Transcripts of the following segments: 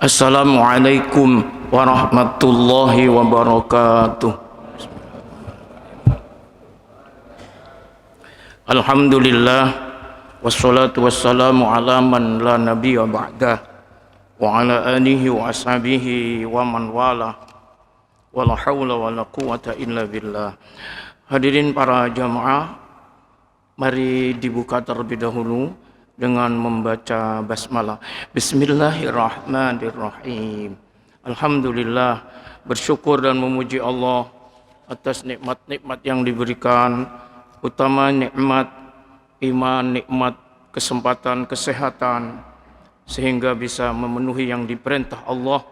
Assalamualaikum warahmatullahi wabarakatuh. Alhamdulillah wassalatu wassalamu ala man la nabiyya ba'dah wa ala alihi wa ashabihi wa man wala wala hawla wala quwata illa billah. Hadirin para jamaah, mari dibuka terlebih dahulu dengan membaca basmalah. Bismillahirrahmanirrahim. Alhamdulillah, bersyukur dan memuji Allah atas nikmat-nikmat yang diberikan, utama nikmat iman, nikmat kesempatan, kesehatan, sehingga bisa memenuhi yang diperintah Allah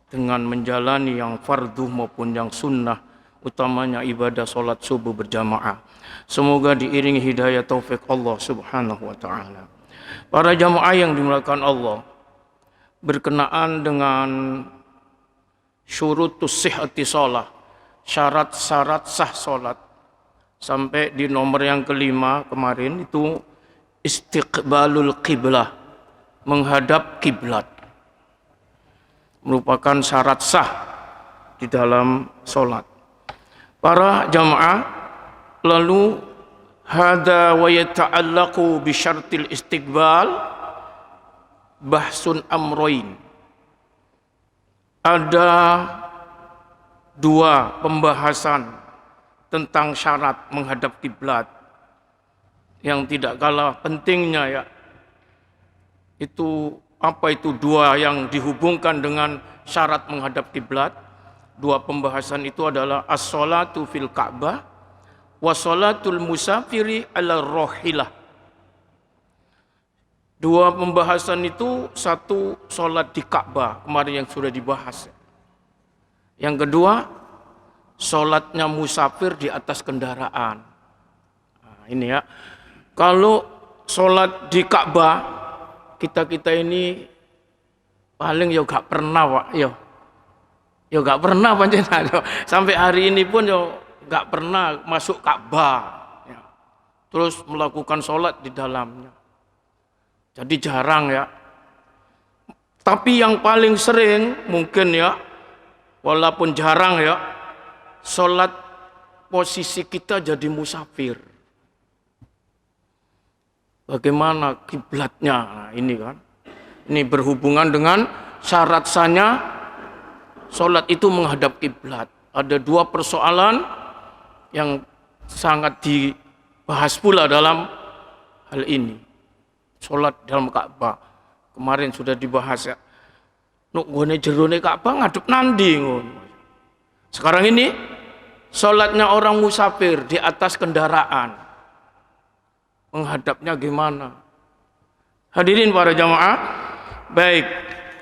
dengan menjalani yang fardu maupun yang sunnah, utamanya ibadah salat subuh berjamaah. Semoga diiringi hidayah taufik Allah subhanahu wa ta'ala. Para jamaah yang dimuliakan Allah, berkenaan dengan syurutus sihhati shalah, syarat-syarat sah salat, sampai di nomor yang kelima kemarin itu istiqbalul qiblah, menghadap kiblat, merupakan syarat sah di dalam salat. Para jamaah, lalu hadza wa yata'allaqu bi syartil istiqbal bahsun amroin. Ada dua pembahasan tentang syarat menghadap kiblat yang tidak kalah pentingnya, ya. Itu apa itu dua yang dihubungkan dengan syarat menghadap kiblat? Dua pembahasan itu adalah as-sholatu fil Ka'bah wa sholatul musafiri ala rohilah. Dua pembahasan itu, satu sholat di Ka'bah, kemarin yang sudah dibahas. Yang kedua, sholatnya musafir di atas kendaraan. Nah, ini ya, kalau sholat di Ka'bah, kita ini paling ya gak pernah, Pak, ya gak pernah panjenengan. Sampai hari ini pun ya gak pernah masuk Ka'bah, ya, terus melakukan sholat di dalamnya. Jadi jarang, ya. Tapi yang paling sering mungkin, ya, walaupun jarang, ya, sholat posisi kita jadi musafir. Bagaimana kiblatnya? Nah, ini kan, ini berhubungan dengan syarat sahnya sholat itu menghadap kiblat. Ada dua persoalan yang sangat dibahas pula dalam hal ini. Sholat dalam Ka'bah kemarin sudah dibahas, ya. Nuk gone jerone Ka'bah ngadep nandi ngono. Sekarang ini sholatnya orang musafir di atas kendaraan, menghadapnya gimana? Hadirin para jamaah, baik,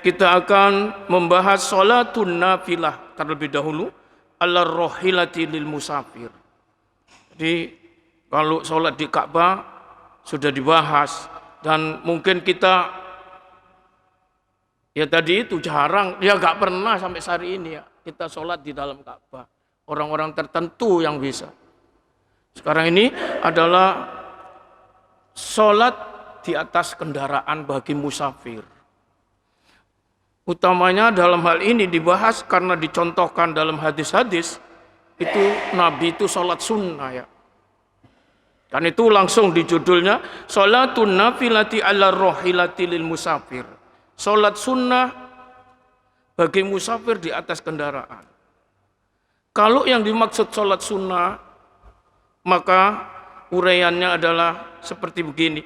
kita akan membahas sholatun nafilah terlebih dahulu ala rohilati lil musafir. Jadi kalau sholat di Ka'bah sudah dibahas, dan mungkin kita ya tadi itu jarang, ya gak pernah sampai hari ini, ya, kita sholat di dalam Ka'bah. Orang-orang tertentu yang bisa. Sekarang ini adalah sholat di atas kendaraan bagi musafir. Utamanya dalam hal ini dibahas karena dicontohkan dalam hadis-hadis itu Nabi itu sholat sunnah, ya. Dan itu langsung di judulnya sholatun nafilati ala rohilati lil musafir. Sholat sunnah bagi musafir di atas kendaraan. Kalau yang dimaksud sholat sunnah, maka uraiannya adalah seperti begini.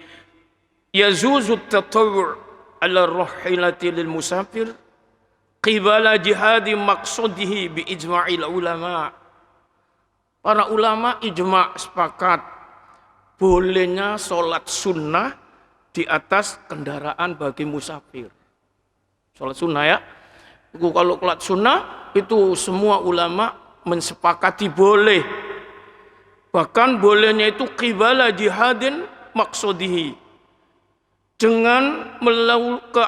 Yazuzut tatawwu' ala rohilati lil musafir qibala jihadi maqsudihi bi ijma'il ulama. Para ulama ijma' sepakat bolehnya sholat sunnah di atas kendaraan bagi musafir. Sholat sunnah, ya. Kalau sholat sunnah itu semua ulama mensepakati boleh. Bahkan bolehnya itu qibala jihadin maqsudihi, dengan melalu ke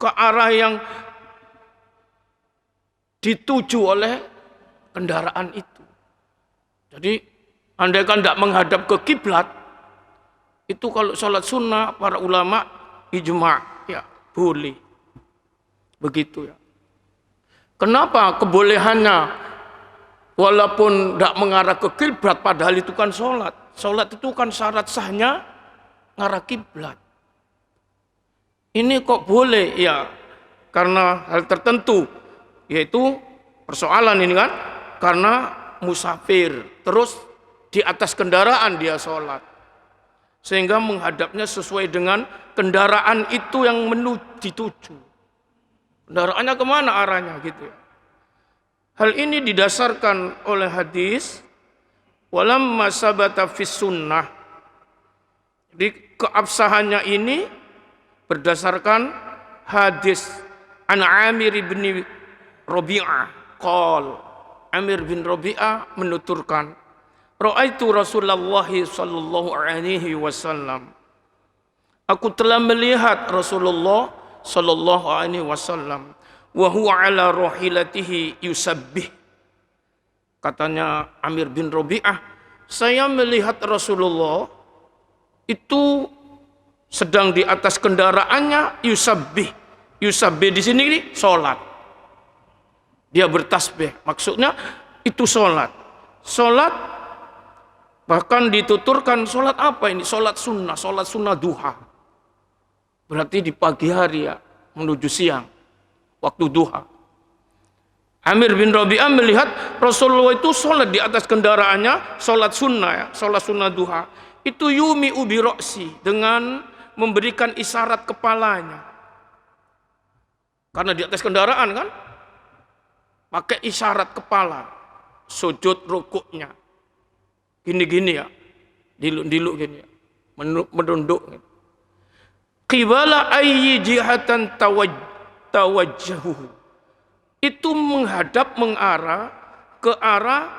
arah yang dituju oleh kendaraan itu. Jadi andaikan tidak menghadap ke kiblat, itu kalau sholat sunnah para ulama ijma', ya, boleh. Begitu ya. Kenapa kebolehannya walaupun tidak mengarah ke kiblat, padahal itu kan sholat. Sholat itu kan syarat sahnya ngarah kiblat. Ini kok boleh? Ya, karena hal tertentu, yaitu persoalan ini kan, karena musafir, terus di atas kendaraan dia sholat. Sehingga menghadapnya sesuai dengan kendaraan itu yang dituju. Kendaraannya kemana arahnya gitu ya. Hal ini didasarkan oleh hadis walamma sabata fis sunnah. Jadi keabsahannya ini berdasarkan hadis an Amir bin Rabi'ah qol. Amir bin Rabi'ah menuturkan, ra'aitu Rasulullah sallallahu alaihi wasallam. Aku telah melihat Rasulullah sallallahu alaihi wasallam wa huwa ala rahilatihi yusabbih. Katanya Amir bin Rabi'ah, saya melihat Rasulullah itu sedang di atas kendaraannya yusabbih. Yusabbih di sini salat. Dia bertasbih. Maksudnya itu salat. Salat bahkan dituturkan salat apa ini? Salat sunnah duha. Berarti di pagi hari ya, menuju siang, waktu duha. Amir bin Rabi'ah melihat Rasulullah itu sholat di atas kendaraannya, sholat sunnah ya, sholat sunnah duha. Itu yumi ubi roksi, dengan memberikan isyarat kepalanya. Karena di atas kendaraan kan, pakai isyarat kepala, sujud rukuknya. Gini-gini ya, diluk-diluk gini ya, menunduk gitu. Qibala ayyi jihatan tawajjahu. Itu mengarah ke arah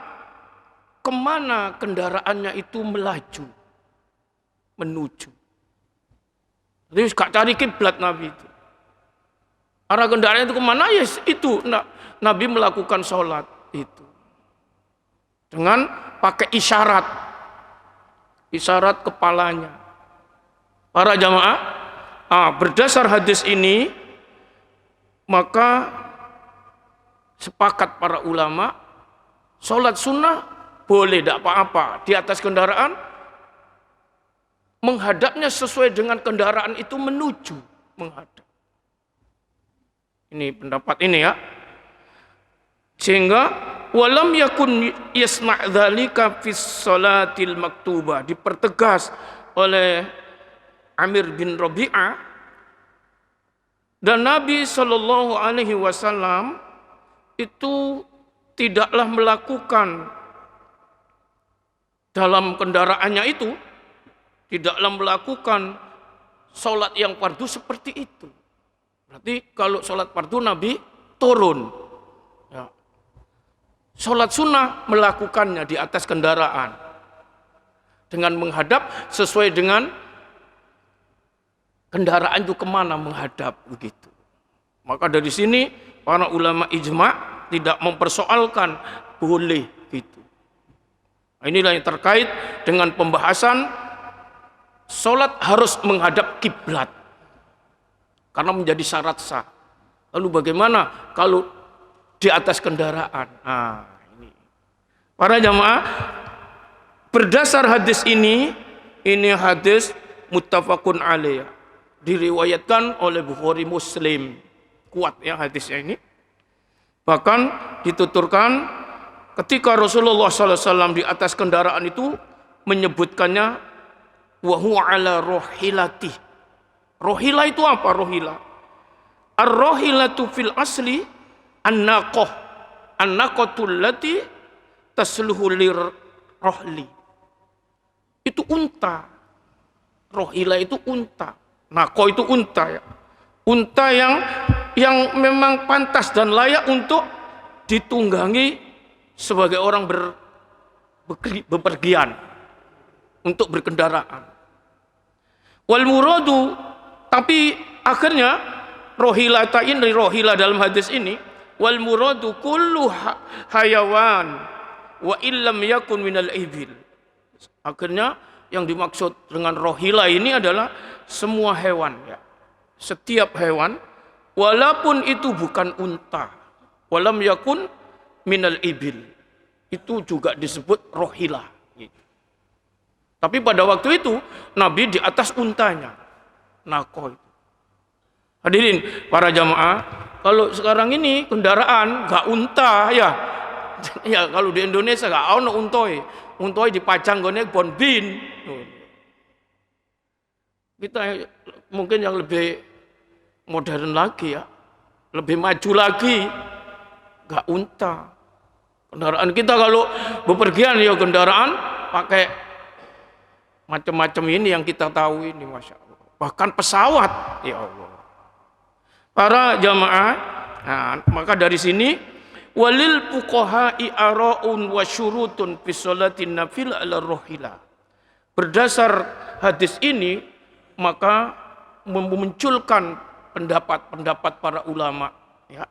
kemana kendaraannya itu melaju, menuju. Jadi gak cari kiblat Nabi itu. Arah kendaraannya itu kemana? Ya itu Nabi melakukan sholat itu dengan pakai isyarat kepalanya. Para jamaah, berdasar hadis ini, maka sepakat para ulama, sholat sunnah boleh, tidak apa-apa. Di atas kendaraan, menghadapnya sesuai dengan kendaraan itu menuju, menghadap. Ini pendapat ini ya. Sehingga, walam yakun yasma' dzalika fis sholatil maktubah. Dipertegas oleh Amir bin Rabi'ah, dan Nabi Shallallahu Alaihi Wasallam itu tidaklah melakukan dalam kendaraannya itu, tidaklah melakukan sholat yang fardu seperti itu. Berarti kalau sholat fardu Nabi turun, ya. Sholat sunnah melakukannya di atas kendaraan dengan menghadap sesuai dengan kendaraan itu kemana menghadap begitu. Maka dari sini para ulama ijma' tidak mempersoalkan boleh gitu. Nah, inilah yang terkait dengan pembahasan sholat harus menghadap kiblat karena menjadi syarat sah. Lalu bagaimana kalau di atas kendaraan? Nah, ini para jamaah, berdasar hadis ini hadis muttafaqun alaih. Diriwayatkan oleh Bukhari Muslim, kuat ya hadisnya ini. Bahkan dituturkan ketika Rasulullah SAW di atas kendaraan itu menyebutkannya wa huwa ala rohilati. Rohila itu apa rohila? Ar-rohilatu fil asli an-naqah. An-naqatul lati tasluhu lirrohli. Itu unta. Rohila itu unta. Naqah itu unta ya. Unta yang memang pantas dan layak untuk ditunggangi sebagai orang bepergian, untuk berkendaraan. Wal muradu, tapi akhirnya rohilata ini, rohila dalam hadis ini, wal muradu kullu hayawan wa illam yakun minal ibil. Akhirnya yang dimaksud dengan rohila ini adalah semua hewan ya. setiap hewan, walaupun itu bukan unta, walam yakun minal ibil, itu juga disebut rohilah. Tapi pada waktu itu Nabi di atas untanya, naqah. Hadirin para jamaah, kalau sekarang ini kendaraan gak unta ya, ya kalau di Indonesia gak ono untoi, untoi dipajang gone bonbin. Kita mungkin yang lebih modern lagi ya, lebih maju lagi, gak unta. Kendaraan kita kalau bepergian ya kendaraan pakai macam-macam ini yang kita tahu ini, masya Allah. Bahkan pesawat, ya Allah. Para jamaah, nah, maka dari sini walil fuqaha'i ara'un wa syurutun fi sholatin nafil ala rohila. Berdasar hadis ini maka memunculkan pendapat-pendapat para ulama. Ya.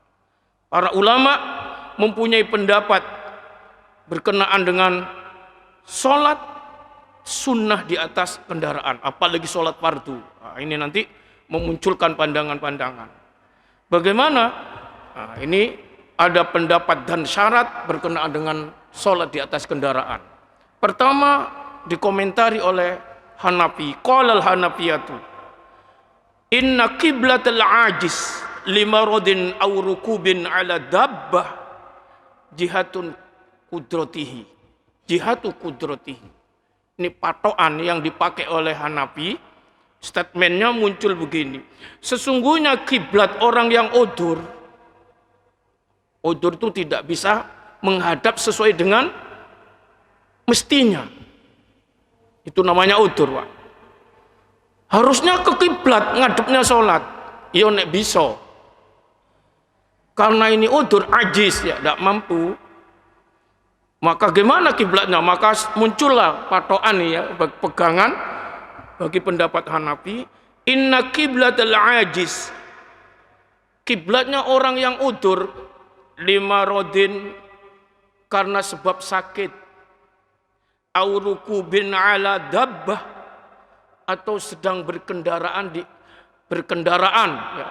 Para ulama mempunyai pendapat berkenaan dengan sholat sunnah di atas kendaraan, apalagi sholat fardu. Nah, ini nanti memunculkan pandangan-pandangan. Bagaimana? Nah, ini ada pendapat dan syarat berkenaan dengan sholat di atas kendaraan. Pertama dikomentari oleh Hanafi. Qala al-Hanafiyatu inna qiblatal ajiz limaradin aw rukubin ala dabbah jihatun kudratihi. Jihatu kudratihi. Ini patokan yang dipakai oleh Hanafi. Statementnya muncul begini. Sesungguhnya kiblat orang yang udzur itu tidak bisa menghadap sesuai dengan mestinya. Itu namanya udzur, Pak. Harusnya ke kiblat ngadepnya sholat. Ya nek bisa. Karena ini udzur ajiz ya, tidak mampu. Maka gimana kiblatnya? Maka muncullah patokan ya, pegangan bagi pendapat Hanafi, inna qiblatal ajiz, kiblatnya orang yang udzur lima rodin karena sebab sakit, aurukubin ala dabbah atau sedang berkendaraan ya.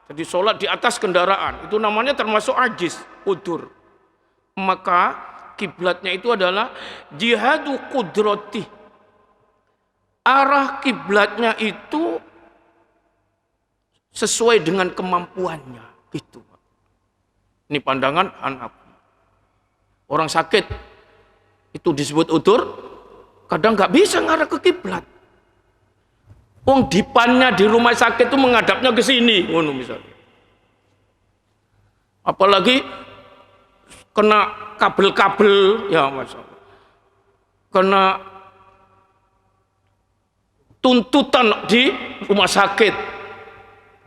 Jadi sholat di atas kendaraan itu namanya termasuk ajiz, udzur. Maka kiblatnya itu adalah jihadu kudrati. Arah kiblatnya itu sesuai dengan kemampuannya, gitu. Ini pandangan Hanafi. Orang sakit itu disebut udzur, kadang nggak bisa ngarah ke kiblat. Wong dipannya di rumah sakit itu menghadapnya ke sini, ngono misalnya. Apalagi kena kabel-kabel, ya masalah. Kena tuntutan di rumah sakit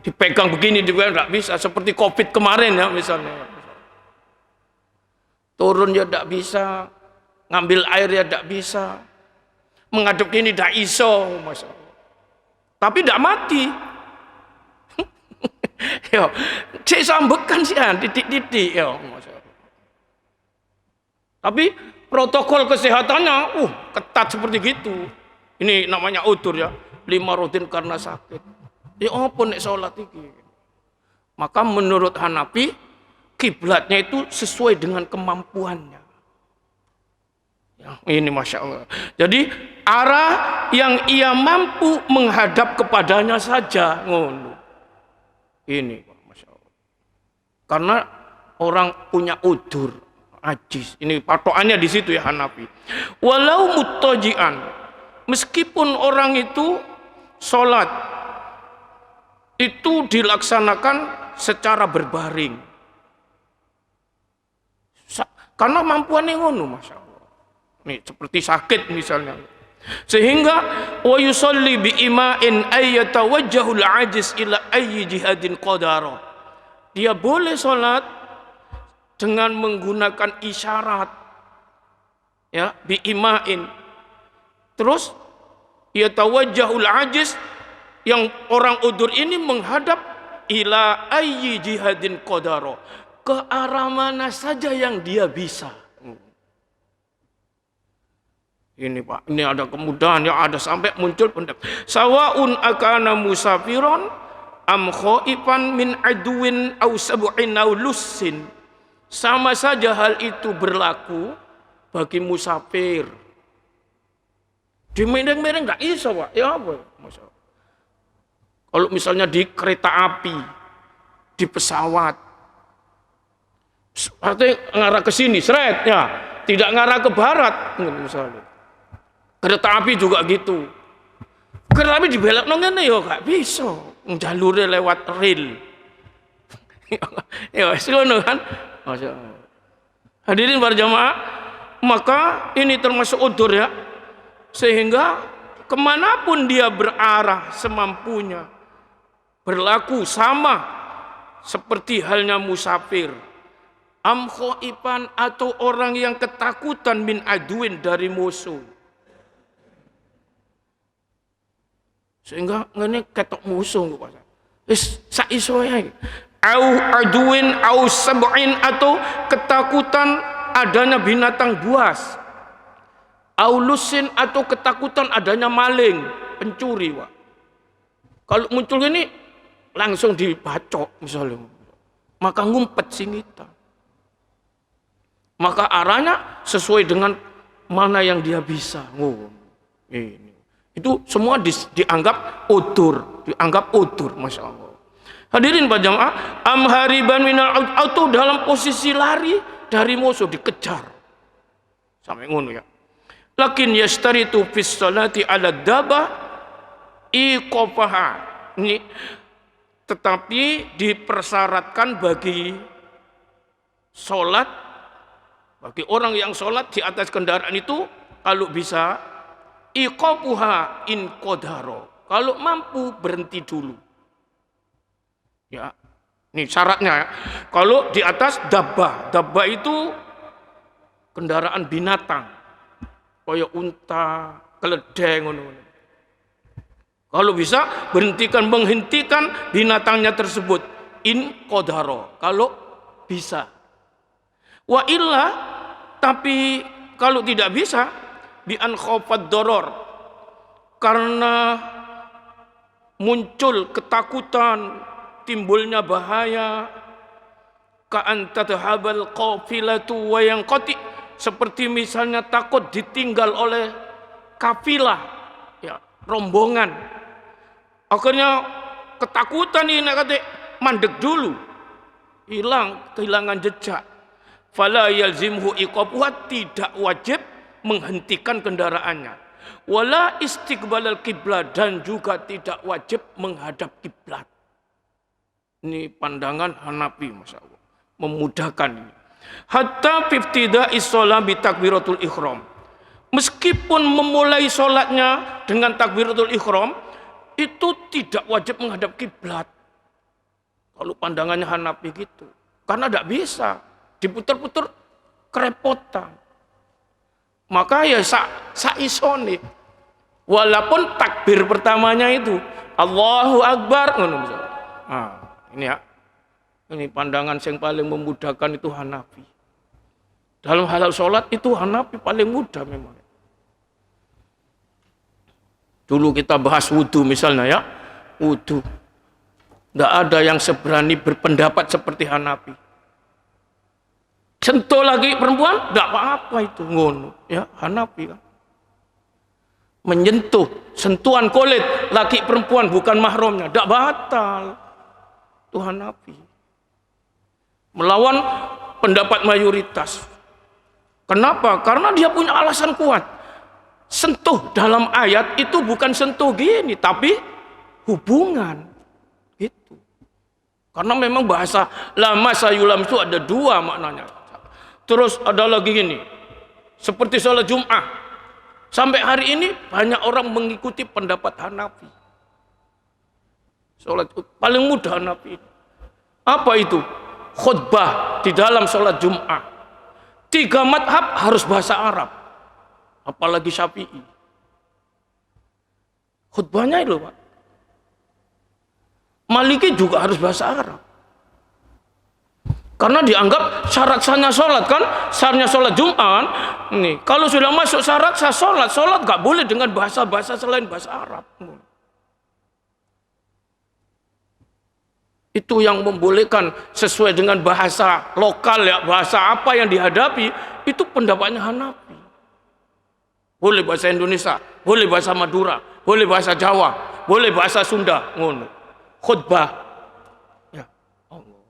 dipegang begini dipegang tidak bisa, seperti COVID kemarin ya misalnya, turun ya tidak bisa, ngambil air ya tidak bisa, menghadap gini tidak iso, tapi tidak mati. Yo, saya sambekan sih titik-titik ya, tapi protokol kesehatannya ketat seperti gitu. Ini namanya udzur ya, lima rodin karena sakit. Ya apa nek sholat iki? Maka menurut Hanafi kiblatnya itu sesuai dengan kemampuannya. Ya, ini masya Allah. Jadi arah yang ia mampu menghadap kepadanya saja, ngono. Ini masya Allah. Karena orang punya udzur, ajiz. Ini patokannya di situ ya Hanafi. Walau muttaji'an. Meskipun orang itu sholat itu dilaksanakan secara berbaring, karena mampuannya ngono, masya Allah. Nih seperti sakit misalnya, sehingga wa yusalli bi ima'in ayyatawajjahul ajiz ila ayyi jihadin qadara. Dia boleh sholat dengan menggunakan isyarat, ya bi ima'in. Terus ya tawajjahul ajiz, yang orang udzur ini menghadap ila ayyi jihadin qadara, ke arah mana saja yang dia bisa. Ini Pak, ini ada kemudahan yang ada sampai muncul pendapat sawaun akana musafiron am khaifan min aduwin au sab'in au lussin. Sama saja hal itu berlaku bagi musafir. Di Medan nggak iso, Pak. Ya apa? Kalau misalnya di kereta api, di pesawat, artinya ngarah ke sini, seret ya, tidak ngarah ke barat, misalnya. Kereta api juga gitu. Kereta api dibelok ngene ya gak bisa, jalurnya lewat rel. Ya wis ngono kan. Masyaallah. Hadirin para jamaah, maka ini termasuk udzur ya. Sehingga kemanapun dia berarah semampunya, berlaku sama seperti halnya musafir. Am khaifan atau orang yang ketakutan min aduin dari musuh. Sehingga ngene ketok musuh kok. Wis sak iso ae. Au aduin au sab'in atau ketakutan adanya binatang buas. Au lusin atau ketakutan adanya maling, pencuri, Pak. Kalau muncul ini langsung dibacok misalnya. Maka ngumpet singitan. Maka arahnya sesuai dengan mana yang dia bisa. Ini. Itu semua dianggap udzur, Masya Allah. Hadirin para jamaah, am hariban minal atau dalam posisi lari dari musuh dikejar. Sampai ngono ya. Lakin yastaritu fis salati ala dabah iqafaha. Ini tetapi dipersyaratkan bagi sholat, bagi orang yang sholat di atas kendaraan itu kalau bisa iqafuha in qadaro, kalau mampu berhenti dulu. Ya, ini syaratnya ya. Kalau di atas dabbah itu kendaraan binatang, kayak unta, keledai ngono. Kalau bisa menghentikan binatangnya tersebut in qadaro, kalau bisa. Wa illa, tapi kalau tidak bisa bi an khafad doror, karena muncul ketakutan, timbulnya bahaya, ka an tadhhabal qafilatu wa yanqati, seperti misalnya takut ditinggal oleh kafilah ya, rombongan. Akhirnya ketakutan ini kata mandek dulu, kehilangan jejak. Fala yalzimhu iqabuha, tidak wajib menghentikan kendaraannya. Wala istiqbalal kiblat, dan juga tidak wajib menghadap kiblat. Ini pandangan Hanafi, Masya Allah, memudahkan ini. Hatta ibtida'i shalah bi takbiratul ihram, meskipun memulai sholatnya dengan takbiratul ihram, itu tidak wajib menghadap kiblat. Kalau pandangannya Hanafi gitu, karena tidak bisa diputar-putar, kerepotan. Maka ya saisone, walaupun takbir pertamanya itu Allahu Akbar. Nah, ini ya, ini pandangan yang paling memudahkan itu Hanafi. Dalam hal sholat itu Hanafi paling mudah memang. Dulu kita bahas wudhu misalnya ya, wudhu. Tidak ada yang seberani berpendapat seperti Hanafi. Sentuh lagi perempuan, tidak apa-apa itu, ngono ya, Hanafi kan. Menyentuh, sentuhan kulit laki perempuan bukan mahramnya, tidak batal. Itu Hanafi. Melawan pendapat mayoritas. Kenapa? Karena dia punya alasan kuat. Sentuh dalam ayat itu bukan sentuh gini, tapi hubungan gitu. Karena memang bahasa lama sayulam itu ada dua maknanya. Terus ada lagi gini, seperti sholat Jum'ah. Sampai hari ini banyak orang mengikuti pendapat Hanafi. Sholat paling mudah Hanafi. Apa itu? Khutbah di dalam sholat Jum'ah. 3 madhab harus bahasa Arab. Apalagi Syafi'i. Khutbahnya itu, Pak. Maliki juga harus bahasa Arab. Karena dianggap syarat sahnya sholat kan, sahnya sholat Jum'ah. Nih, kalau sudah masuk syarat sah sholat gak boleh dengan bahasa-bahasa selain bahasa Arab. Itu yang membolehkan sesuai dengan bahasa lokal ya, bahasa apa yang dihadapi, itu pendapatnya Hanafi. Boleh bahasa Indonesia, boleh bahasa Madura, boleh bahasa Jawa, boleh bahasa Sunda, ngono. Khutbah. Ya Allah.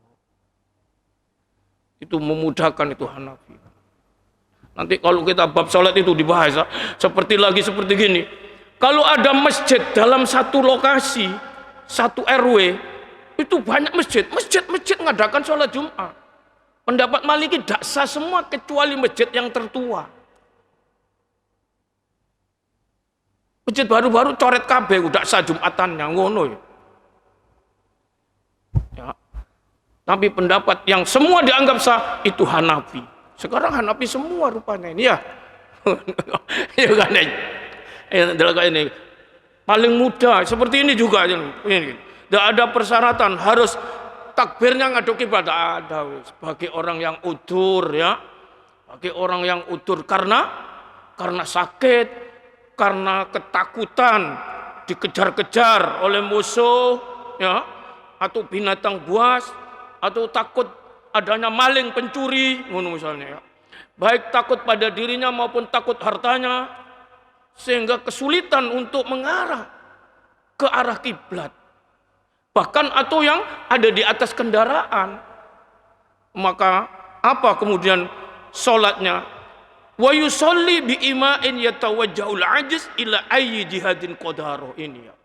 Itu memudahkan itu Hanafi. Nanti kalau kita bab sholat itu dibahas seperti gini. Kalau ada masjid dalam satu lokasi, satu RW, itu banyak masjid ngadakan sholat Jumat. Pendapat Maliki tidak sah semua kecuali masjid yang tertua. Masjid baru-baru coret kabeh udah sah Jumatannya ngono ya. Tapi pendapat yang semua dianggap sah itu Hanafi. Sekarang Hanafi semua rupanya ini ya. Ya kan ini. Paling mudah seperti ini juga ini. Tidak ada persyaratan harus takbirnya ngaduk kiblat, ada bagi orang yang udzur ya. Bagi orang yang udzur karena sakit, karena ketakutan dikejar-kejar oleh musuh ya, atau binatang buas, atau takut adanya maling pencuri ngono misalnya ya. Baik takut pada dirinya maupun takut hartanya, sehingga kesulitan untuk mengarah ke arah kiblat. Bahkan atau yang ada di atas kendaraan. Maka apa kemudian sholatnya? Wa yusolli bi ima'in yatawajjahul ajiz ila ayyi jihadin qadaro. Ini ya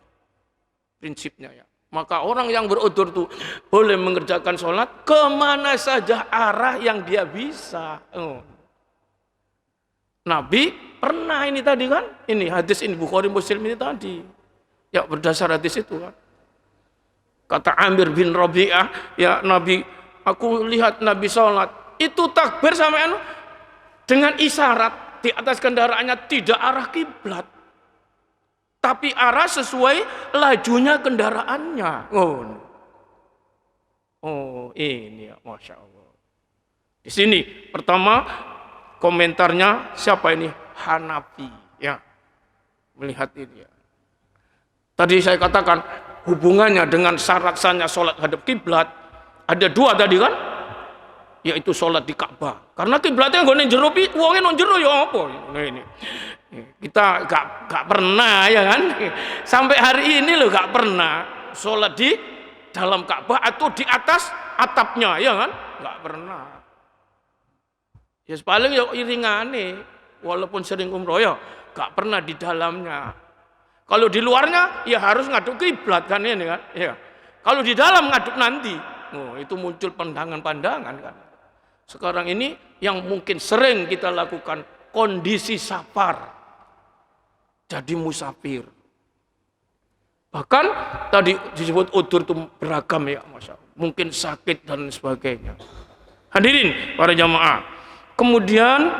prinsipnya ya. Maka orang yang berudzur itu boleh mengerjakan sholat kemana saja arah yang dia bisa. Nabi pernah ini tadi kan, ini hadis ini Bukhari Muslim ini tadi ya, berdasar hadis itu kan. Kata Amir bin Rabi'ah, ya Nabi, aku lihat Nabi sholat itu takbir sama dengan isyarat di atas kendaraannya tidak arah kiblat, tapi arah sesuai lajunya kendaraannya. Oh ini ya, masya Allah. Di sini pertama komentarnya siapa ini? Hanafi ya, melihat ini ya. Tadi saya katakan hubungannya dengan syarat-syaratnya sholat hadap kiblat ada dua tadi kan, yaitu sholat di Ka'bah. Karena kiblatnya nggone jero pi, wonge nang jero ya apa? Nah ini. Kita gak pernah ya kan? Sampai hari ini loh gak pernah sholat di dalam Ka'bah atau di atas atapnya ya kan? Gak pernah. Ya paling ya iringane, walaupun sering umroh ya gak pernah di dalamnya. Kalau di luarnya ya harus ngaduk kiblat kan ini kan? Ya. Kalau di dalam ngaduk nanti, itu muncul pandangan-pandangan kan. Sekarang ini yang mungkin sering kita lakukan kondisi safar, jadi musafir. Bahkan tadi disebut udzur itu beragam ya, masya Allah. Mungkin sakit dan sebagainya. Hadirin para jamaah. Kemudian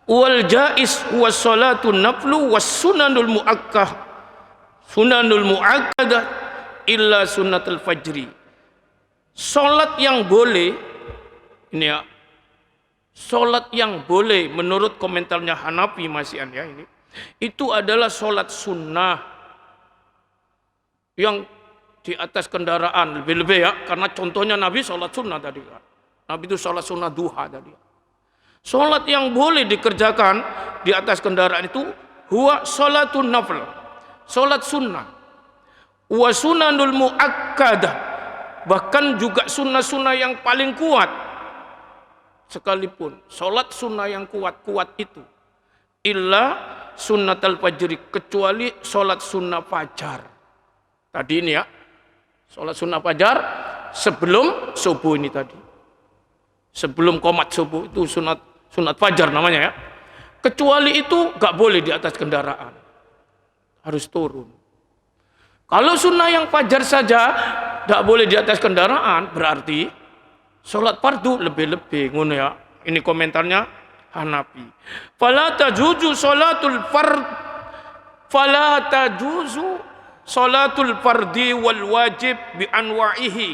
wal jais was salatun naflu was sunanul muakkadah illa sunnatul fajri. Salat yang boleh ini ya, salat yang boleh menurut komentarnya Hanafi masian ya ini, itu adalah salat sunnah yang di atas kendaraan lebih-lebih ya, karena contohnya Nabi salat sunnah tadi kan. Nabi itu salat sunnah duha tadi. Salat yang boleh dikerjakan di atas kendaraan itu huwa salatun nafl, salat sunnah. Wa sunanul muakkadah, bahkan juga sunnah-sunnah yang paling kuat. Sekalipun salat sunnah yang kuat-kuat itu illa sunnatul fajri, kecuali salat sunnah fajar. Tadi ini ya, salat sunnah fajar sebelum subuh ini tadi. Sebelum qomat subuh itu sunat fajar namanya ya. Kecuali itu gak boleh di atas kendaraan, harus turun. Kalau sunnah yang fajar saja gak boleh di atas kendaraan, berarti sholat fardu lebih-lebih ngono ya. Ini komentarnya Hanafi. Fala tajuzu salatul fardi wal wajib bi anwa'ihi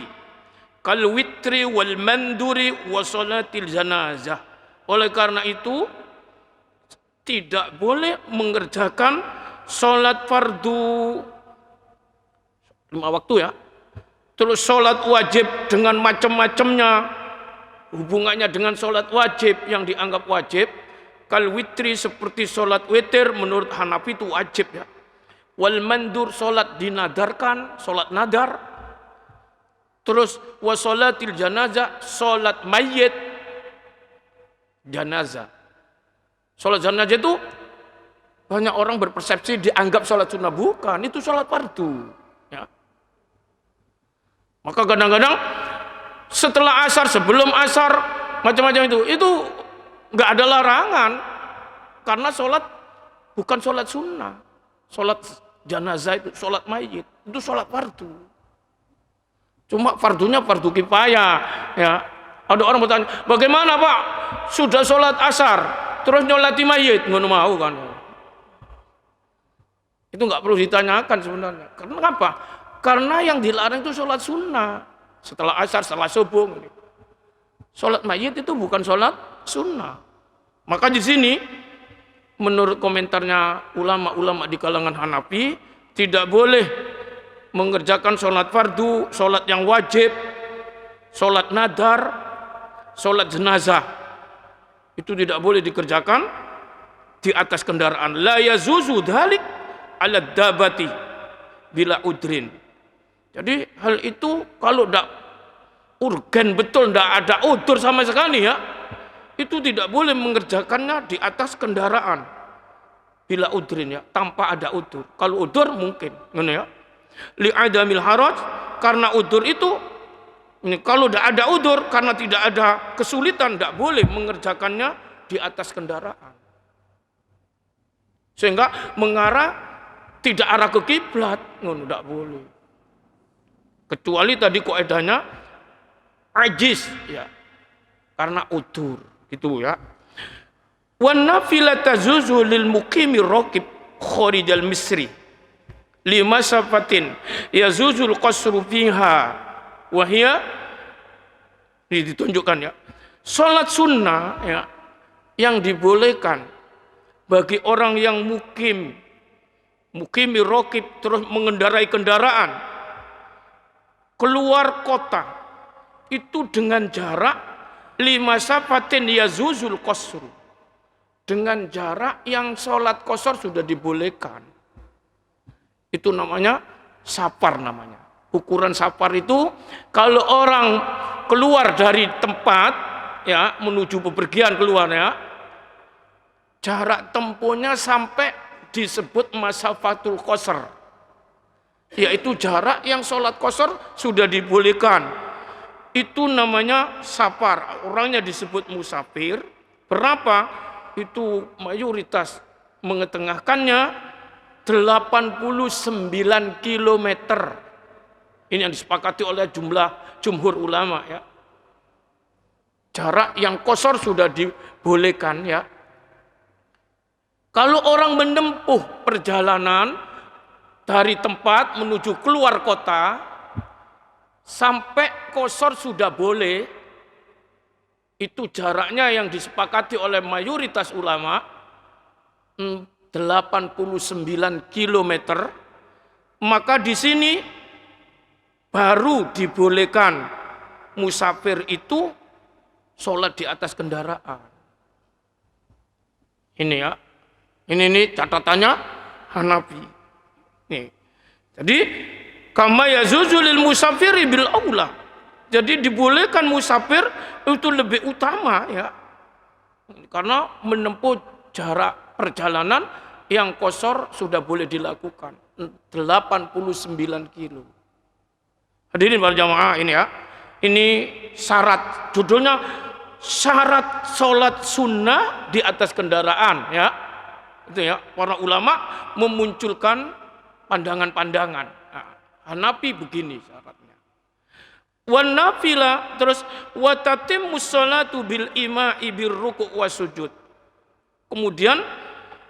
kal witri wal manduri wa salatil janazah. Oleh karena itu tidak boleh mengerjakan sholat fardu 5 waktu ya, Terus sholat wajib dengan macam-macamnya, hubungannya dengan sholat wajib yang dianggap wajib. Kal witri, seperti sholat witir menurut Hanafi itu wajib ya. Wal mandur, sholat dinadarkan, sholat nadar. Terus wasolatil janazah, sholat mayit janazah. Sholat janazah itu banyak orang berpersepsi dianggap sholat sunnah, bukan, itu sholat fardu ya. Maka kadang-kadang setelah asar, sebelum asar, macam-macam itu nggak ada larangan, karena sholat bukan sholat sunnah. Sholat jenazah itu, sholat mayit itu sholat fardu. Cuma fardunya fardu kifayah ya. Ada orang bertanya, bagaimana Pak, sudah sholat asar terus nyolati mayit, nggak mau kan? Itu nggak perlu ditanyakan sebenarnya. Karena apa? Karena yang dilarang itu sholat sunnah. Setelah asar, setelah subuh. Sholat mayit itu bukan sholat sunnah. Maka di sini, menurut komentarnya ulama-ulama di kalangan Hanafi, tidak boleh mengerjakan sholat fardu, sholat yang wajib, sholat nadar, sholat jenazah. Itu tidak boleh dikerjakan di atas kendaraan. La yazuzu dhalik ala dabati bila udrin. Jadi hal itu kalau tidak urgen betul, tidak ada udur sama sekali ya, itu tidak boleh mengerjakannya di atas kendaraan bila udrin ya, tanpa ada udur. Kalau udur mungkin, ya. Li adamil haraj, karena udur itu, ini kalau tidak ada udur, karena tidak ada kesulitan, tidak boleh mengerjakannya di atas kendaraan. Sehingga mengarah tidak arah ke kiblat, tidak boleh. Kecuali tadi kaidahnya ajiz ya, karena udur gitu ya. Wan nafila tazuzu lil muqimi raqib kharijal misri lima safatin yazuzul qasru fiha wa hiya, ini ditunjukkan ya. Salat sunnah ya yang dibolehkan bagi orang yang mukimi raqib, terus mengendarai kendaraan keluar kota itu dengan jarak 5 safatin yazuzul qasru, dengan jarak yang sholat qasar sudah dibolehkan. Itu namanya safar namanya. Ukuran safar itu kalau orang keluar dari tempat ya menuju bepergian keluar ya, jarak tempuhnya sampai disebut masafatul qasar, yaitu jarak yang sholat qasar sudah dibolehkan. Itu namanya safar, orangnya disebut musafir. Berapa? Itu mayoritas mengetengahkannya 89 km. Ini yang disepakati oleh jumhur ulama ya. Jarak yang qasar sudah dibolehkan ya. Kalau orang menempuh perjalanan dari tempat menuju keluar kota sampai qasar sudah boleh, itu jaraknya yang disepakati oleh mayoritas ulama 89 km. Maka di sini baru dibolehkan musafir itu sholat di atas kendaraan. Ini ya, ini catatannya Hanafi. Nih. Jadi kama yazuzu lil musafiri bil aula. Jadi dibolehkan musafir itu lebih utama ya. Karena menempuh jarak perjalanan yang qasar sudah boleh dilakukan 89 kilo. Hadirin para jamaah ini ya. Ini syarat, judulnya syarat sholat sunnah di atas kendaraan ya. Itu ya, para ulama memunculkan pandangan-pandangan. Nah, Hanafi begini syaratnya. Wan nafila, terus wa tatimmus sholatu bil ima'i bir ruku' wa sujud. Kemudian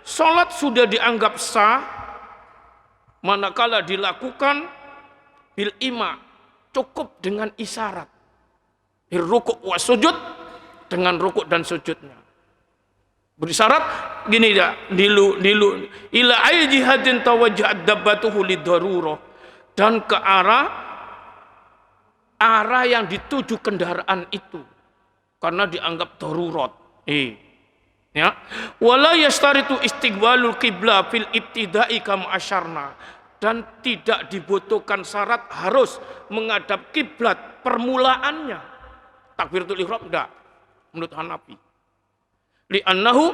sholat sudah dianggap sah manakala dilakukan bil ima, cukup dengan isyarat. Bir ruku' wa sujud, dengan rukuk dan sujudnya. Berisyarat gini ya, dilu ila ay jihadin tawajjahat dabbatuhu lidarurah, dan ke arah arah yang dituju kendaraan itu karena dianggap darurat. Ya. Wala yastaritu istiqbalul qibla fil ibtida'i kama asyarna, dan tidak dibutuhkan syarat harus menghadap kiblat permulaannya. Takbiratul ihram enggak menurut Hanafi. Li'annahu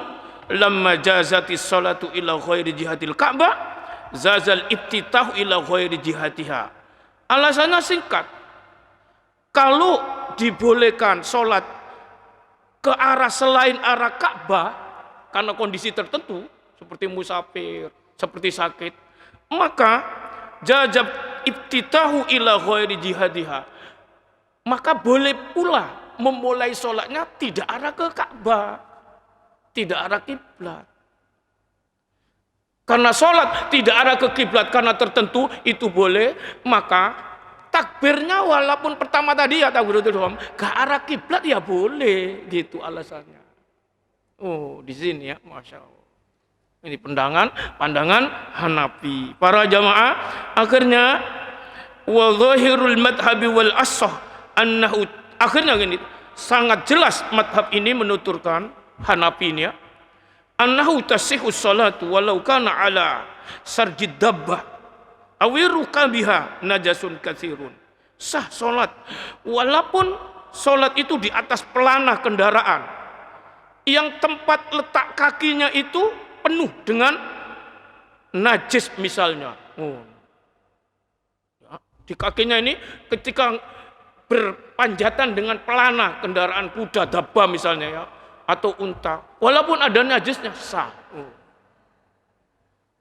lamma jazati sholatu ila ghairi jihatil Ka'bah zazal ibtitahu ila ghairi jihatiha. Alasannya singkat. Kalau dibolehkan sholat ke arah selain arah Ka'bah karena kondisi tertentu seperti musafir, seperti sakit, maka jazab ibtitahu ila ghairi jihadiha, maka boleh pula memulai sholatnya tidak arah ke Ka'bah, tidak arah kiblat. Karena sholat tidak arah ke kiblat karena tertentu itu boleh, maka takbirnya walaupun pertama tadi ya takbiratul ihram ke arah kiblat ya boleh, gitu alasannya. Oh, di sini ya, masya Allah. Ini pandangan Hanafi. Para jamaah, akhirnya wa dhahirul madhabi wal ashah annahu, akhirnya gini, sangat jelas madhab ini menuturkan Hanafi ini ya, annahu tasihus salatu walau kana ala sarjid dabbah awiruka biha najasun katsirun. Sah solat walaupun solat itu di atas pelanah kendaraan yang tempat letak kakinya itu penuh dengan najis misalnya. Ya, di kakinya ini ketika berpanjatan dengan pelanah kendaraan kuda, dabba misalnya ya, atau unta, walaupun ada najisnya sah.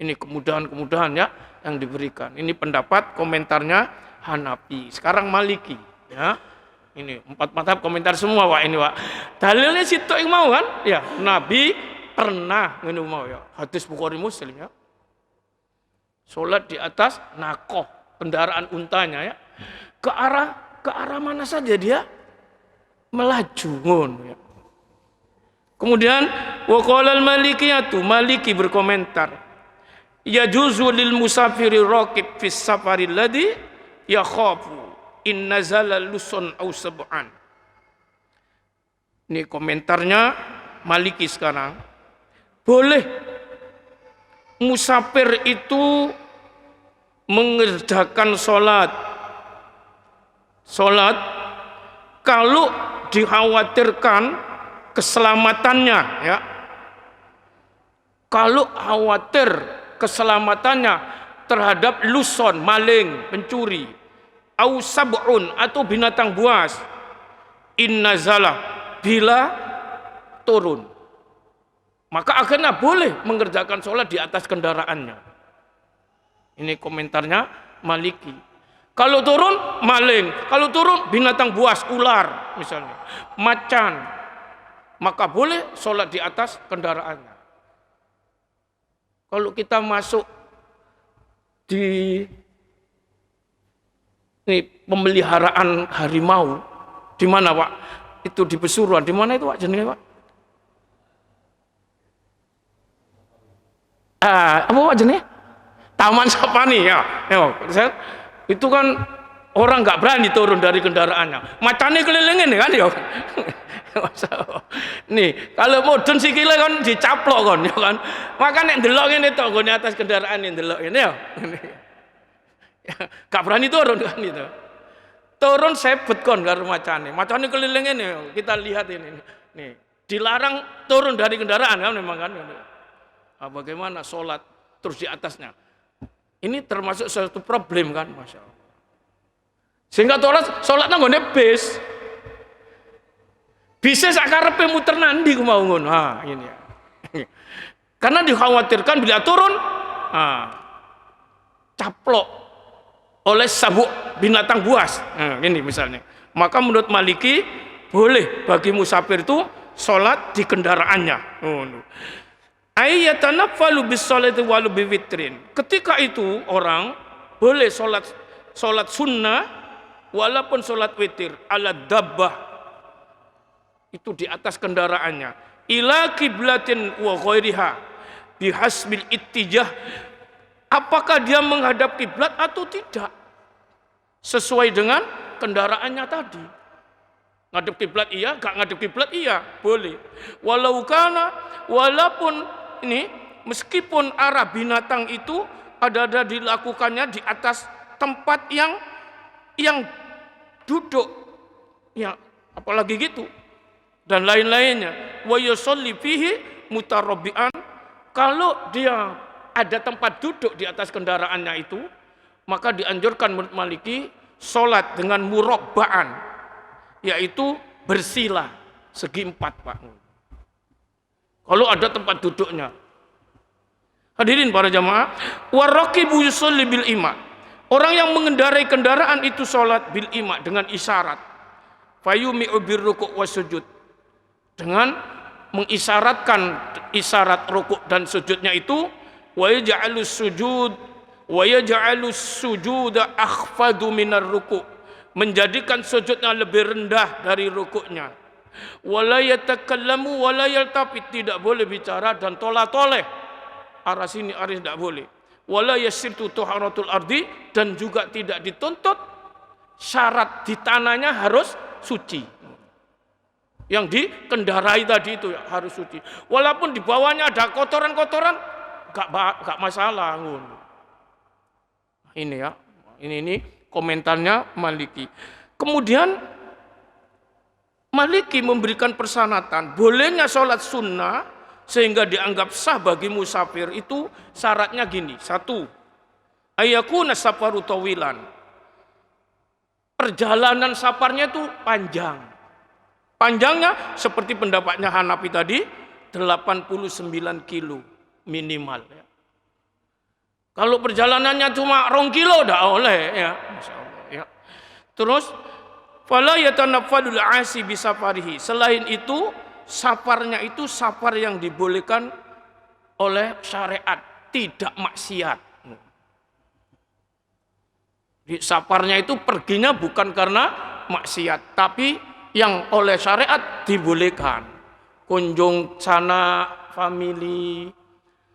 Ini kemudahan-kemudahan ya yang diberikan. Ini pendapat komentarnya Hanafi. Sekarang Maliki ya. Ini 4 mazhab komentar semua Pak ini Pak. Dalilnya situ yang mau kan? Ya, Nabi pernah ngene mau ya. Hadis Bukhari Muslim ya. Salat di atas nakoh, kendaraan untanya ya. Ke arah mana saja dia melaju ngono ya. Kemudian wa qala al-Malikiyatu, Maliki berkomentar, yajuzu lil musafiri raqib fis safari alladhi yakhafu in nazala lusun aw sab'an. Ini komentarnya Maliki sekarang. Boleh musafir itu mengerjakan sholat kalau dikhawatirkan keselamatannya ya. Kalau khawatir keselamatannya terhadap luson, maling, pencuri, au sab'un atau binatang buas, innazala, bila turun, maka akhirnya boleh mengerjakan sholat di atas kendaraannya. Ini komentarnya Maliki. Kalau turun maling, kalau turun binatang buas, ular misalnya, macan, maka boleh sholat di atas kendaraannya. Kalau kita masuk di pemeliharaan harimau, di mana Pak? Itu di Pesuruan, di mana itu Pak jenenge Pak? Apa Pak jenenge? Taman Sapani ya. Itu kan orang nggak berani turun dari kendaraannya. Macannya kelilingin kan ya. Nih, kalau modern sikile kan dicaplok kan ya kan. Maka nek ndelok ngene tok nggone atas kendaraan ndelok ngene ya. Gak berani turun kan itu. Turun sebet kon karo macane. Macane keliling ngene kita lihat ini. Nih, dilarang turun dari kendaraan kan memang kan. Bagaimana sholat terus di atasnya? Ini termasuk suatu problem kan, Masya Allah. Sehingga sholatnya nggone bis. Bisa sakarepe muter nandi ku mau ngono. Ini ya. Karena dikhawatirkan bila turun caplok oleh sabuk binatang buas. Ini misalnya. Maka menurut Maliki boleh bagi musafir itu sholat di kendaraannya. Ayyatanaffalu bis sholati walau bi witrin. Ketika itu orang boleh sholat sunnah walaupun sholat witir ala dabbah, itu di atas kendaraannya, ila kiblatin wa ghairiha bihasbil ittijah, apakah dia menghadap kiblat atau tidak sesuai dengan kendaraannya tadi. Ngadep kiblat iya, gak ngadep kiblat iya, boleh. Walaupun ini meskipun arah binatang itu ada dilakukannya di atas tempat yang duduk, ya apalagi gitu dan lain-lainnya. Wa yusalli fihi mutarabbi'an, kalau dia ada tempat duduk di atas kendaraannya itu, maka dianjurkan menurut Maliki sholat dengan murabba'an, yaitu bersila segi 4, Pak. Kalau ada tempat duduknya. Hadirin para jamaah, waraqibu yusalli bil ima. Orang yang mengendarai kendaraan itu sholat bil ima dengan isyarat. Fayumi'u birruku' wasujud. Dengan mengisyaratkan isyarat rukuk dan sujudnya itu, wa yaj'alus sujuda akhfadu minar ruku', menjadikan sujudnya lebih rendah dari rukuknya. Wala yatakallamu wala yaltafit, tidak boleh bicara dan tolah-toleh arah sini arah tidak boleh. Wala yasirtu tuharatul ardi, dan juga tidak dituntut syarat di tanahnya harus suci. Yang dikendarai tadi itu harus suci. Walaupun di bawahnya ada kotoran-kotoran, gak masalah. Ini ya, ini komentarnya Maliki. Kemudian Maliki memberikan persyaratan bolehnya sholat sunnah sehingga dianggap sah bagi musafir itu syaratnya gini. 1, ayakuna safaru tawilan, perjalanan safarnya itu panjang. Panjangnya seperti pendapatnya Hanafi tadi 89 kilo minimal ya. Kalau perjalanannya cuma 2 kilo udah oleh ya, Masya Allah ya. Terus fala yatanaffadul asi bisafarihi, selain itu safarnya itu safar yang dibolehkan oleh syariat, tidak maksiat. Di safarnya itu perginya bukan karena maksiat, tapi yang oleh syariat dibolehkan. Kunjung sana family,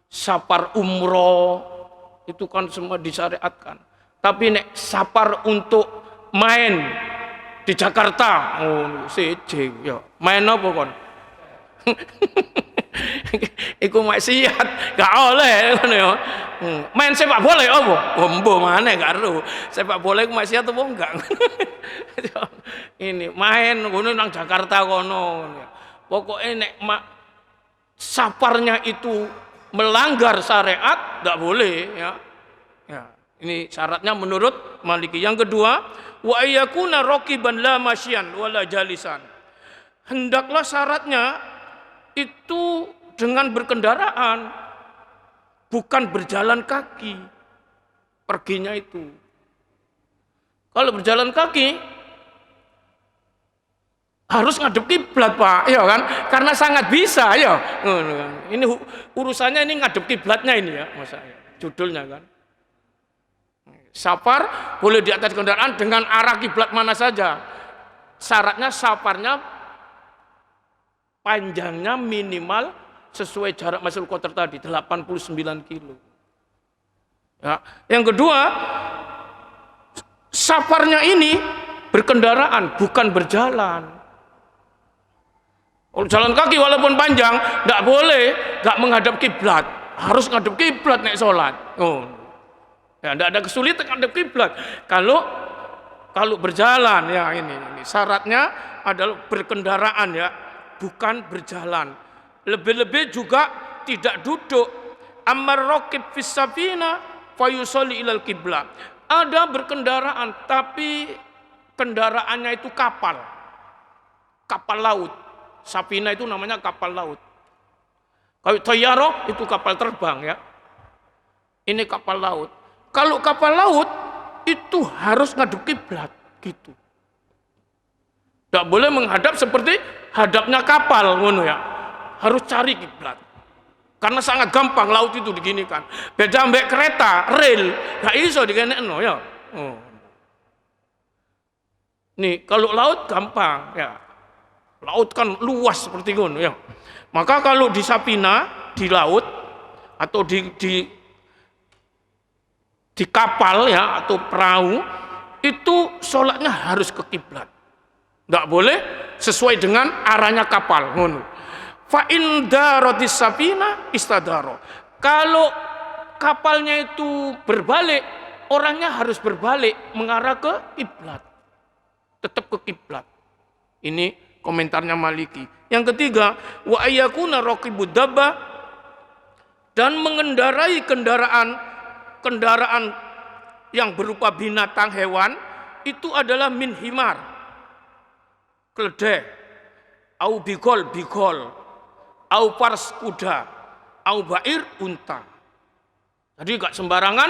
safar umroh, itu kan semua disyariatkan. Tapi nek safar untuk main di Jakarta, sejeng ya. Main apa kon? Iku maksiat, gak oleh ngono ya. Main sepak bola apa? Mbok maneh gak ero. Sepak bola iku maksiat apa enggak? Ini main ngono nang Jakarta kono. Pokoknya nek safarnya itu melanggar syariat enggak boleh ya. Ya, ini syaratnya menurut Maliki. Yang kedua, wa ayyakuna raqiban la masyan wala jalisan. Hendaklah syaratnya itu dengan berkendaraan, bukan berjalan kaki. Perginya itu. Kalau berjalan kaki harus ngadep kiblat, Pak, ya kan? Karena sangat bisa, ya. Ini urusannya ini ngadep kiblatnya ini ya, masa judulnya kan. Safar boleh di atas kendaraan dengan arah kiblat mana saja. Syaratnya safarnya panjangnya minimal sesuai jarak Masjidil Qatar tadi 89 kilo. Ya. Yang kedua, safarnya ini berkendaraan bukan berjalan. Kalau jalan kaki walaupun panjang tidak boleh nggak menghadap kiblat, harus ngadep kiblat nek sholat. Ya, tidak ada kesulitan ngadep kiblat. Kalau berjalan ya ini syaratnya adalah berkendaraan ya, bukan berjalan. Lebih-lebih juga tidak duduk. Ammar raqib fis safina fayusalli ilal kiblat. Ada berkendaraan tapi kendaraannya itu kapal laut. Safina itu namanya kapal laut. Kalau tayyarah itu kapal terbang ya. Ini kapal laut. Kalau kapal laut itu harus ngadep kiblat gitu. Tidak boleh menghadap seperti hadapnya kapal ngono ya. Harus cari kiblat. Karena sangat gampang laut itu diginikan. Beda ambek kereta, rel, gak iso digenekno ya. Nih, kalau laut gampang ya. Laut kan luas seperti ngono ya. Maka kalau di Safina, di laut atau di kapal ya atau perahu itu sholatnya harus ke kiblat. Nggak boleh sesuai dengan arahnya kapal. Ngono. Fa in daratis safina istadaro. Kalau kapalnya itu berbalik, orangnya harus berbalik mengarah ke kiblat. Tetap ke kiblat. Ini komentarnya Maliki. Yang ketiga, wa ayyakuna raqibud dabba, dan mengendarai kendaraan yang berupa binatang hewan itu adalah min himar, keledai, au bigol, au pars kuda, au bair unta. Jadi gak sembarangan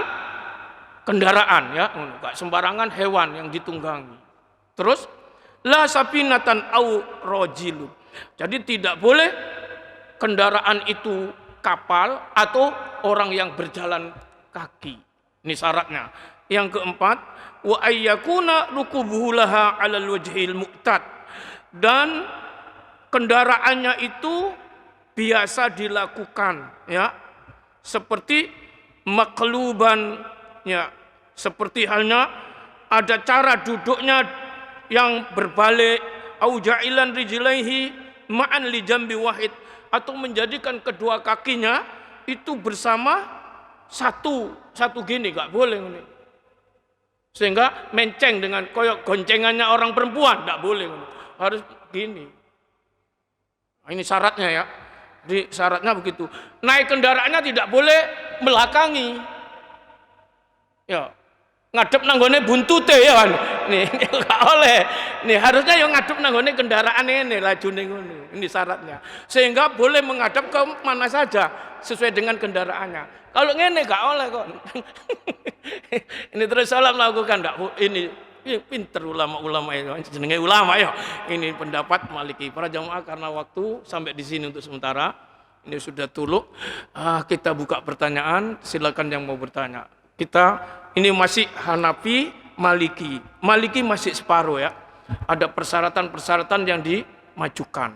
kendaraan ya, gak sembarangan hewan yang ditunggangi. Terus la sapinatan au rojilun. Jadi tidak boleh kendaraan itu kapal atau orang yang berjalan kaki. Ini syaratnya. Yang keempat, wa ayyakuna rukubuhu laha 'alal wajhil mu'tad. Dan kendaraannya itu biasa dilakukan ya. Seperti makluban ya, seperti halnya ada cara duduknya yang berbalik, au ja'ilan rijlaihi ma'an li jambi wahid, atau menjadikan kedua kakinya itu bersama satu gini, gak boleh ini. Sehingga menceng dengan koyok goncengannya orang perempuan, gak boleh ini. Harus gini. Nah, ini syaratnya ya. Jadi syaratnya begitu. Naik kendaraannya tidak boleh melakangi. Ya, ngadep nanggone buntute ya kan. Nih gak oleh. Nih harusnya yang ngadep nanggone kendaraan ini lajune ngono. Ini syaratnya. Sehingga boleh menghadap ke mana saja sesuai dengan kendaraannya. Kalau ngene gak oleh kok. Ini terus salah melakukan ini pinter ulama-ulama itu. Jenenge ulama ya. Ini pendapat Maliki. Para jamaah, karena waktu sampai di sini untuk sementara. Ini sudah tuluk. Kita buka pertanyaan, silakan yang mau bertanya. Kita ini masih Hanafi, Maliki. Maliki masih separuh ya. Ada persyaratan-persyaratan yang dimajukan.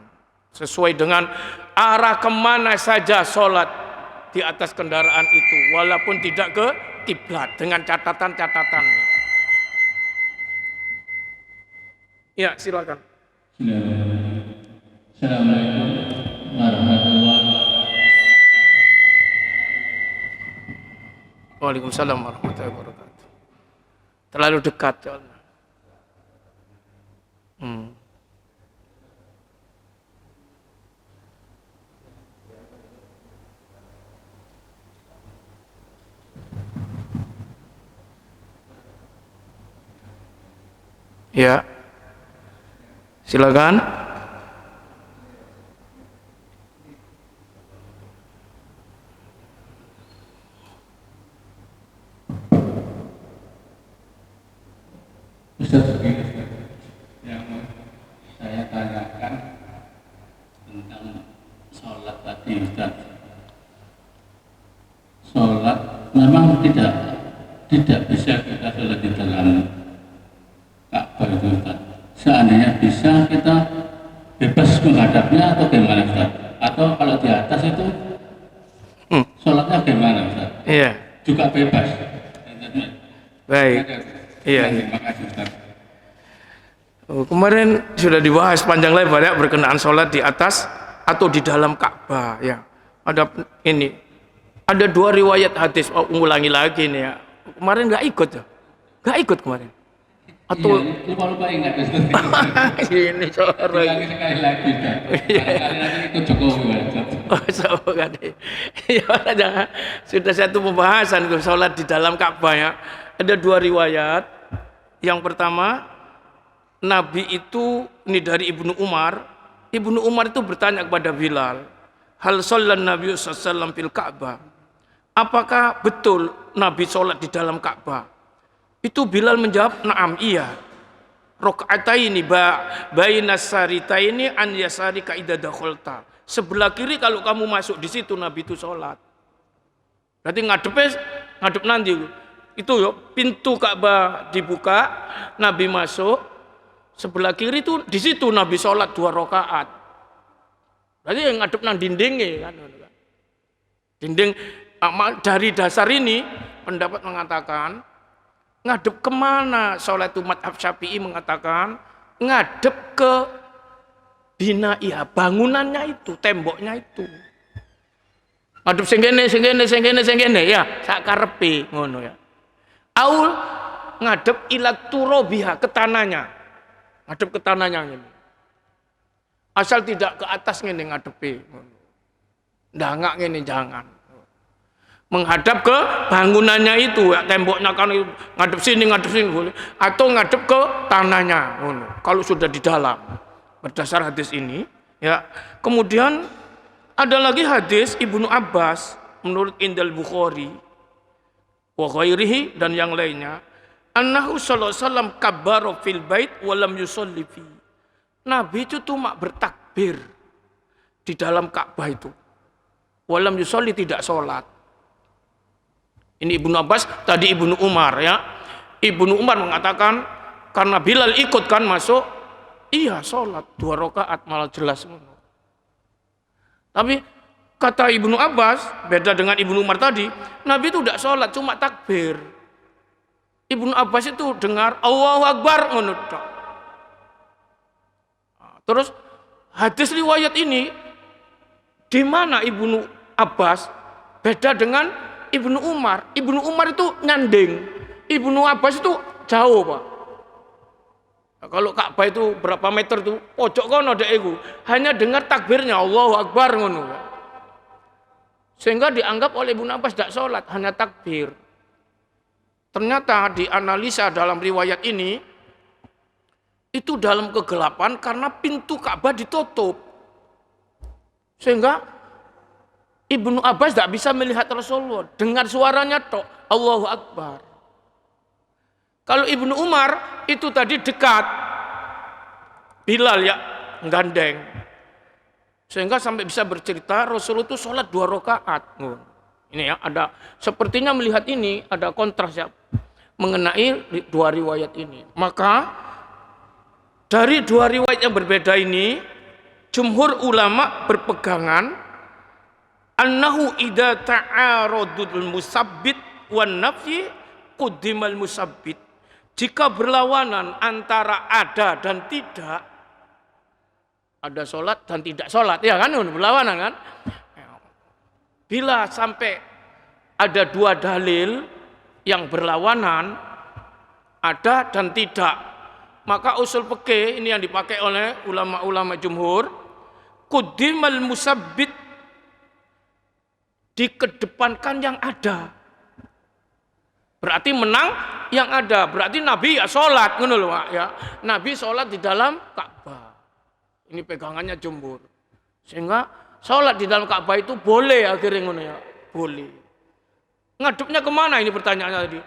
Sesuai dengan arah kemana saja sholat di atas kendaraan itu. Walaupun tidak ke kiblat. Dengan catatan-catatannya. Ya, silakan. Assalamualaikum warahmatullahi wabarakatuh. Waalaikumsalam warahmatullahi wabarakatuh. Terlalu dekat soalnya. Ya. Silakan. Ustaz, yang saya tanyakan tentang sholat tadi, Ustaz. Sholat memang tidak bisa kita sholat di dalam Ka'bah itu, Ustaz. Seandainya bisa, kita bebas menghadapnya atau gimana, Ustaz? Atau kalau di atas itu sholatnya gimana, Ustaz? Iya. Juga bebas. Baik. Iya. Terima kasih, Ustaz. Kemarin sudah dibahas panjang lebar ya berkenaan sholat di atas atau di dalam Ka'bah ya. Ada dua riwayat hadis. Ulangi lagi nih ya. Kemarin nggak ikut ya? Nggak ikut kemarin. Atau lupa ingat Ustaz. ini sorry. Sekali lagi, Ustaz. Barangkali nanti ikut Jokowi, Ustaz. Ya, jangan. Sudah satu pembahasan sholat di dalam Ka'bah ya. Ada dua riwayat. Yang pertama, Nabi itu, ini dari Ibnu Umar. Ibnu Umar itu bertanya kepada Bilal, hal shollan Nabi sallallahu alaihi wasallam fil Ka'bah. Apakah betul Nabi sholat di dalam Ka'bah? Itu Bilal menjawab, na'am, iya. Rok'ataini bainas saritaini an yasarika idza dakhalta. Sebelah kiri kalau kamu masuk di situ Nabi itu sholat. Berarti ngadep nanti. Itu yo, pintu Ka'bah dibuka, Nabi masuk. Sebelah kiri itu di situ Nabi sholat 2 rakaat. Berarti yang ngadep nang dindingnya kan. Dinding dari dasar ini pendapat mengatakan Ngadep kemana? Sholat itu madhab Syafi'i mengatakan ngadep ke binaiha, bangunannya itu, temboknya itu. Ngadep senggene ya, sak karepe ngono ya. Aul ngadep ila turobiha, ke tanahnya. Ngadep ke tanahnya ini. Asal tidak ke atas ngene ngadepe. Ndangak ngene jangan. Menghadap ke bangunannya itu, ya, temboknya kan ngadep sini boleh, atau ngadep ke tanahnya, kalau sudah di dalam. Berdasar hadis ini, ya. Kemudian ada lagi hadis Ibnu Abbas menurut Indal Bukhari wa ghairihi dan yang lainnya, annahu sallallahu alaihi wasallam kabbara fil bait wa lam yusalli fi. Nabi itu cuma bertakbir di dalam Ka'bah itu. Wa lam yusalli, tidak sholat. Ini Ibnu Abbas, tadi Ibnu Umar ya. Ibnu Umar mengatakan karena Bilal ikut kan masuk, iya sholat 2 rakaat malah jelas. Tapi kata Ibnu Abbas, beda dengan Ibnu Umar tadi, Nabi itu tidak sholat, cuma takbir. Ibnu Abbas itu dengar Allahu Akbar ngono tok. Terus hadis riwayat ini di mana Ibnu Abbas beda dengan Ibnu Umar. Ibnu Umar itu nyanding, Ibnu Abbas itu jauh, Pak. Nah, kalau Ka'bah itu berapa meter tuh, pojok kono dek iku, hanya dengar takbirnya Allahu Akbar ngono. Sehingga dianggap oleh Ibnu Abbas tidak sholat, hanya takbir. Ternyata dianalisa dalam riwayat ini, itu dalam kegelapan karena pintu Ka'bah ditutup. Sehingga Ibnu Abbas tidak bisa melihat Rasulullah, dengar suaranya tok, Allahu Akbar. Kalau Ibnu Umar itu tadi dekat, Bilal ya, gandeng. Sehingga sampai bisa bercerita Rasulullah itu sholat 2 rakaat. Ini ya, ada sepertinya melihat ini ada kontras ya mengenai 2 riwayat ini. Maka dari 2 riwayat yang berbeda ini, jumhur ulama berpegangan annahu idza ta'aradul musabbit wan nafyi quddimal musabbit. Jika berlawanan antara ada dan tidak, ada sholat dan tidak sholat, ya kan, berlawanan kan. Bila sampai ada 2 dalil yang berlawanan, ada dan tidak, maka usul fikih ini yang dipakai oleh ulama-ulama jumhur, quddimal musabbit, dikedepankan yang ada. Berarti menang yang ada. Berarti Nabi ya sholat, ngono lho Pak ya. Nabi sholat di dalam Ka'bah. Ini pegangannya jumhur. Sehingga sholat di dalam Ka'bah itu boleh akhirnya ngono ya. Boleh. Ngadepnya kemana ini pertanyaannya tadi?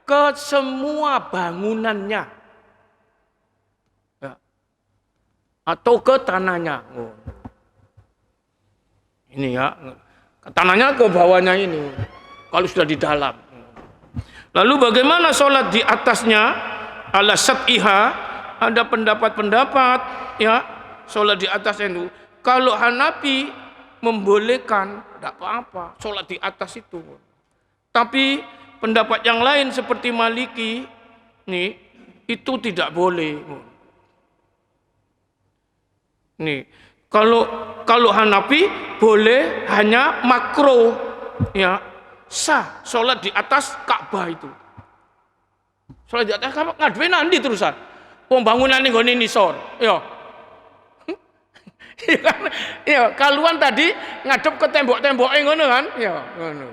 Ke semua bangunannya. Ya. Atau ke tanahnya. Oh. Ini ya. Tanahnya ke bawahnya ini, kalau sudah di dalam. Lalu bagaimana sholat di atasnya? Ala sat'iha, ada pendapat-pendapat ya, sholat di atasnya itu. Kalau Hanafi membolehkan, tidak apa-apa, sholat di atas itu. Tapi pendapat yang lain seperti Maliki, nih, itu tidak boleh. Nih. Kalau Hanafi boleh hanya makro ya, sah sholat di atas Ka'bah itu. Sholat di atas Ka'bah ngadewe nanti terusan. Pembangunan ini gone nisor. Ya. Ya, kaluan tadi ngadep ke tembok-tembok ngono kan? Ya, ngono.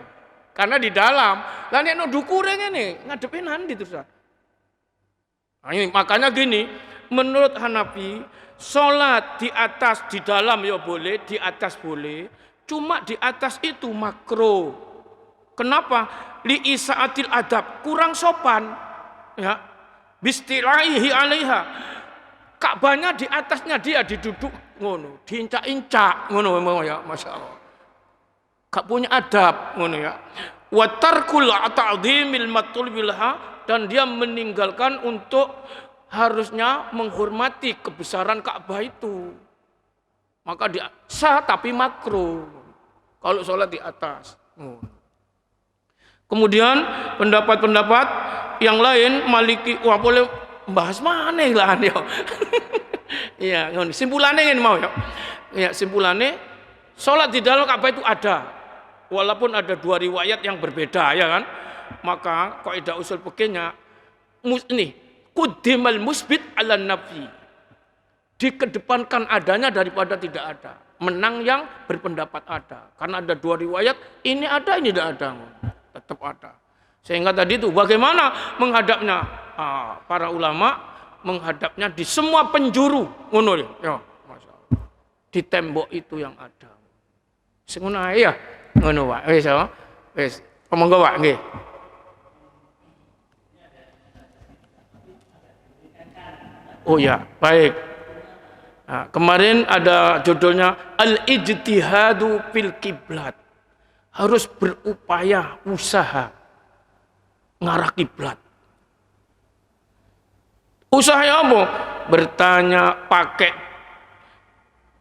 Karena di dalam. Lah nek no dukure ngene, ngadepe nanti terusan. Nah, ini, makanya gini, menurut Hanafi sholat di atas, di dalam ya boleh, di atas boleh, cuma di atas itu makro. Kenapa? Li isaatil adab, kurang sopan ya, bistilaihi alaiha. Ka'bahnya di atasnya dia diduduk ngono, diincak-incak ngono ya, Masya Allah. Gak punya adab ngono ya. Wa tarkul ta'dhimil matlubilha, dan dia meninggalkan untuk harusnya menghormati kebesaran Ka'bah itu. Maka dia sah tapi makruh kalau sholat di atas. Kemudian pendapat-pendapat yang lain Maliki, wah boleh bahas mana lah ya. Iya, simpulannya ini mau ya. Ya, simpulannya sholat di dalam Ka'bah itu ada. Walaupun ada dua riwayat yang berbeda ya kan. Maka kaidah usul fikihnya ini quddimal musbit 'ala nafi. Dikedepankan adanya daripada tidak ada. Menang yang berpendapat ada. Karena ada dua riwayat, ini ada, ini tidak ada. Tetap ada. Sehingga tadi itu bagaimana menghadapnya? Para ulama menghadapnya di semua penjuru. Ngono ya. Masya Allah. Di tembok itu yang ada. Ngono ya. Ngono Pak. Wis ya. Wis. Monggo Pak nggih. Oh ya, baik. Nah, kemarin ada judulnya Al-Ijtihadu fil Kiblat. Harus berupaya, usaha ngarah kiblat. Usahanya apa? Bertanya, pakai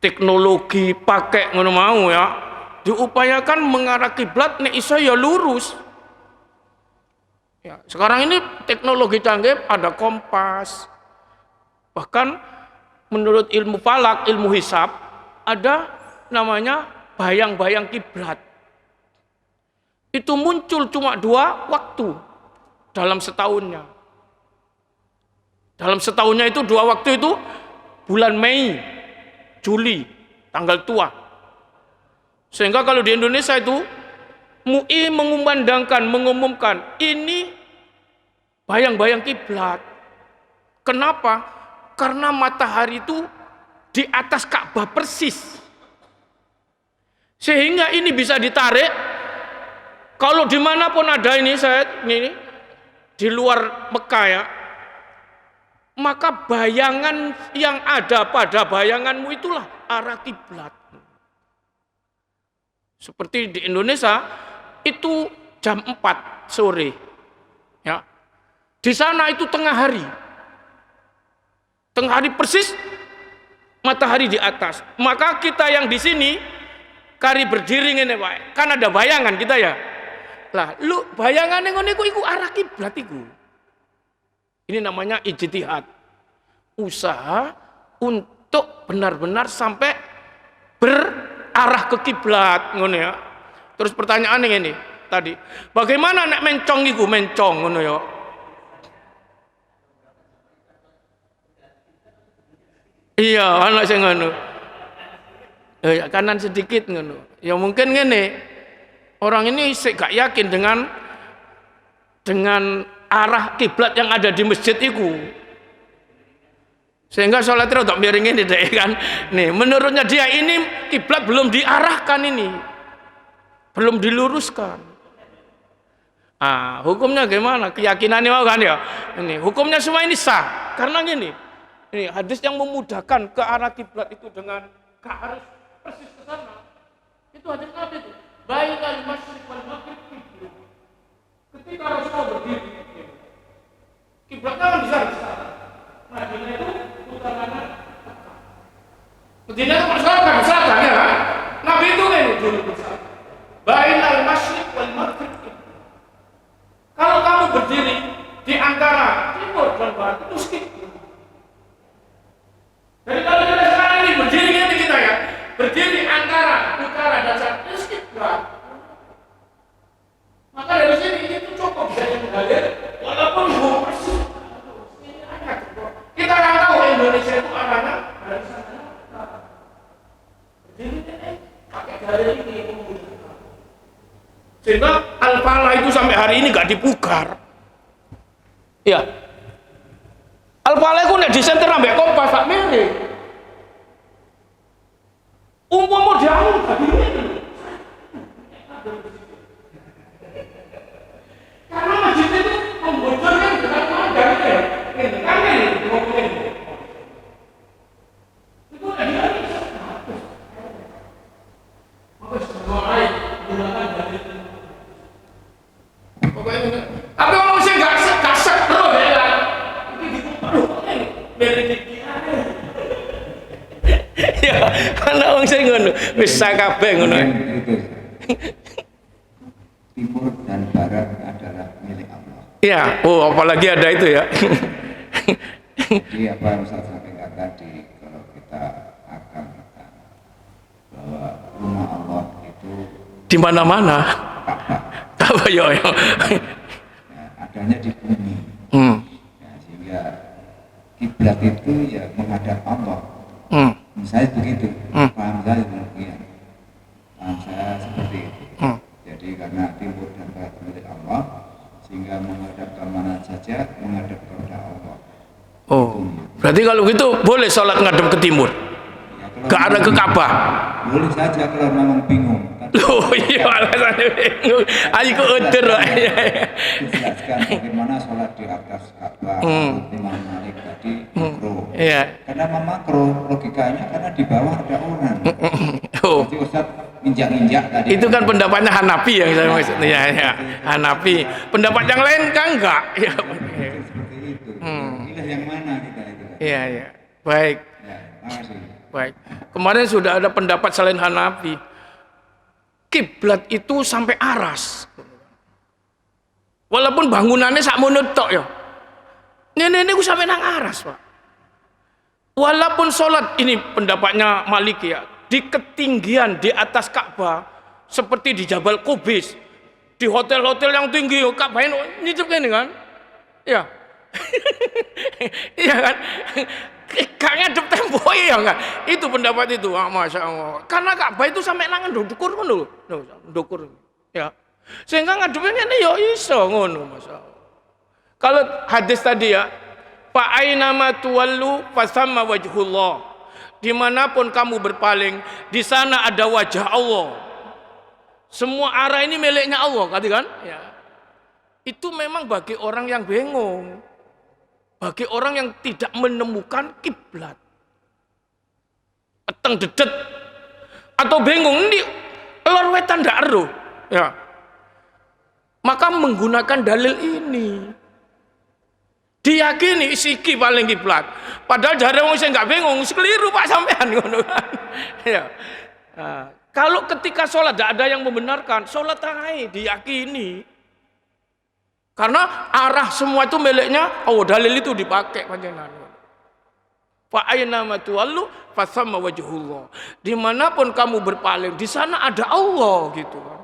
teknologi, pakai ngono mau ya. Diupayakan mengarah kiblat nek iso ya lurus. Ya, sekarang ini teknologi canggih, ada kompas. Bahkan menurut ilmu falak, ilmu hisab, ada namanya bayang-bayang kiblat. Itu muncul cuma 2 waktu dalam setahunnya. Dalam setahunnya itu 2 waktu itu bulan Mei, Juli, tanggal tua. Sehingga kalau di Indonesia itu MUI mengumumkan ini bayang-bayang kiblat. Kenapa? Karena matahari itu di atas Ka'bah persis. Sehingga ini bisa ditarik. Kalau dimanapun ada ini di luar Mekah ya, maka bayangan yang ada pada bayanganmu itulah arah kiblat. Seperti di Indonesia itu jam 4 sore. Ya. Di sana itu tengah hari. Tengah hari persis, matahari di atas. Maka kita yang di sini kari berdiri ini Pak. Kan ada bayangan kita ya. Lah, lu bayangan ngono iku arah kiblat iku. Ini namanya ijtihad. Usaha untuk benar-benar sampai berarah ke kiblat ngono ya. Terus pertanyaan ini tadi, bagaimana nek mencong iku mencong ngono ya. Iya, anak saya ngono. Kanan sedikit ngono. Ya mungkin ngene. Orang ini gak yakin dengan arah kiblat yang ada di masjid itu. Sehingga sholatnya untuk miring ini deh kan. Nih, menurutnya dia ini kiblat belum diarahkan ini. Belum diluruskan. Hukumnya gimana? Keyakinannya mau kan ya? Ini hukumnya semua ini sah. Karena gini. Ini hadis yang memudahkan ke arah kiblat itu dengan harus persis ke sana. Itu hadis Nabi itu. Bainal masyriq wal maghrib kiblat. Ketika Rasulullah berdiri, kiblatnya kan bisa di sana. Madinah itu utara kanan. Madinah itu masyarakat selatan ya kan? Nabi itu kan dulu besar. Bainal masyriq wal maghrib kiblat. Kalau kamu berdiri di antara timur dan barat itu kiblat. Jadi kalau kita sekarang ini berdiri nanti kita ya, berdiri antara utara dan selatan itu kiblat. Maka dari sini itu cukup bisa mengalir, walaupun belum persis. Kita nggak tahu Indonesia itu arahnya dari sana. Berdiri pakai garis ini, sehingga Al-Falah itu sampai hari ini nggak dipugar. Ya. Al-Falah itu nek disenter ambek kompas tak miring. Umpama diamu tadi miring. Karena masjid itu membocorkan dengan magang ya. Ini kan ini ngomongin. Itu ada di sana. Maka semua air gunakan dari pokoknya. Tapi kalau saya nggak kasar terus ya. Ya, anak wong sing ngono, wis kabeh ngono. Timur dan barat adalah milik Allah. Ya, oh apalagi ada itu ya. Jadi apa yang Ustaz sampaikan tadi, kalau kita akan bahwa rumah Allah itu Di mana-mana. Ka'bah, Apa ya? ya, adanya di bumi. Ya, sehingga kiblat itu ya menghadap Allah. Misalnya begitu, paham saya demikian. Paham saya seperti itu. Jadi karena timur dan barat milik Allah, sehingga menghadap kemana saja menghadap kepada Allah. Oh, berarti kalau gitu boleh sholat ngadep ke timur, Ya, kalau ke arah ke Ka'bah. boleh saja kalau memang bingung. Oh iya, alasannya bingung. Ayo ke utur. Dijelaskan bagaimana sholat di atas Ka'bah. Imam Malik tadi makro. Iya. Kenapa makro? Logikanya karena di bawah ada orang. Oh, Jadi Ustaz injak-injak tadi. itu kan pendapatnya Hanafi yang saya maksud. Ya, ya. Hanafi. Pendapat yang lain kan enggak. Ya. Seperti itu. Pilih yang mana kita itu? Iya, iya. Baik. Ya, makasih. Baik. Kemarin sudah ada pendapat selain Hanafi. Kiblat itu sampai aras. Walaupun bangunannya sak monotok ya. Ini sampai nang aras, Pak. Walaupun sholat, ini pendapatnya Maliki ya, di ketinggian di atas Ka'bah, seperti di Jabal Qubis, di hotel-hotel yang tinggi, Ka'bah ini ini kan? Ya. Iya kan? Gak ngadep tembok ya enggak? Itu pendapat itu, Masya Allah. Karena Ka'bah itu sampai nangan dukur kan dulu, dukur. Ya. Sehingga ngadepnya ini ya iso ngono, Masya Allah. Kalau hadis tadi ya, fa aina ma tuwallu fasamma wajhullah. Dimanapun kamu berpaling, di sana ada wajah Allah. Semua arah ini miliknya Allah, kan? Ya. Itu memang bagi orang yang bingung, bagi orang yang tidak menemukan kiblat, peteng dedet atau bingung ini lor wetan ndak ero, ya. Maka menggunakan dalil ini. Diyakini siki paling kiblat. Padahal jare wong sing enggak bingung, keliru Pak sampean ngono kan. Ya. Nah, kalau ketika sholat tidak ada yang membenarkan, sholat aja diyakini. Karena arah semua itu miliknya, oh dalil itu dipakai panjenengan. Fa aina ma tuwallu fasamma wajhullah. Dimanapun kamu berpaling, di sana ada Allah gitu kan.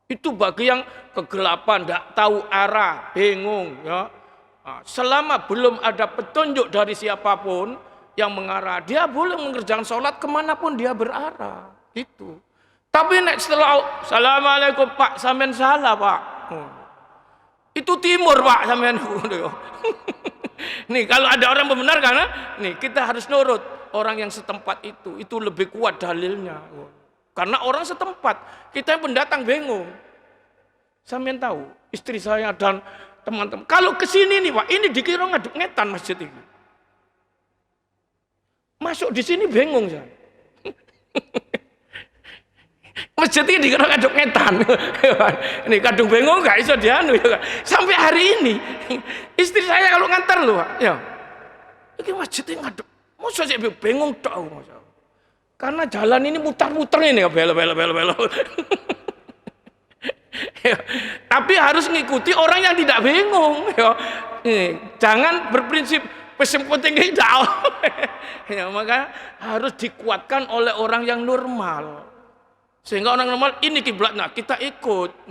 Itu bagi yang kegelapan, tidak tahu arah, bingung ya. Nah, selama belum ada petunjuk dari siapapun yang mengarah, dia boleh mengerjakan sholat kemanapun dia berarah gitu. Tapi setelah assalamualaikum Pak, sampean salah Pak. Itu timur Pak sampean. Nih kalau ada orang membenarkan, nih kita harus nurut orang yang setempat itu lebih kuat dalilnya. Karena orang setempat, kita yang pendatang bingung. Sampean tahu, istri saya dan teman-teman, kalau kesini nih Pak, ini dikira ngaduk ngetan masjid ini. Masuk di sini bingung saya. Masjid ini dikira ngaduk ngetan. Ini kadung bingung gak iso dianu ya. Sampai hari ini, istri saya kalau ngantar loh Pak, ya. Ini masjid ini ngaduk. Masa saya bingung tahu Mas. Karena jalan ini mutar-mutar ini ya, belok. Ya, tapi harus ngikuti orang yang tidak bingung ya. Jangan berprinsip pesim penting tidak. Ya, maka harus dikuatkan oleh orang yang normal, sehingga orang normal ini kiblatnya kita ikut.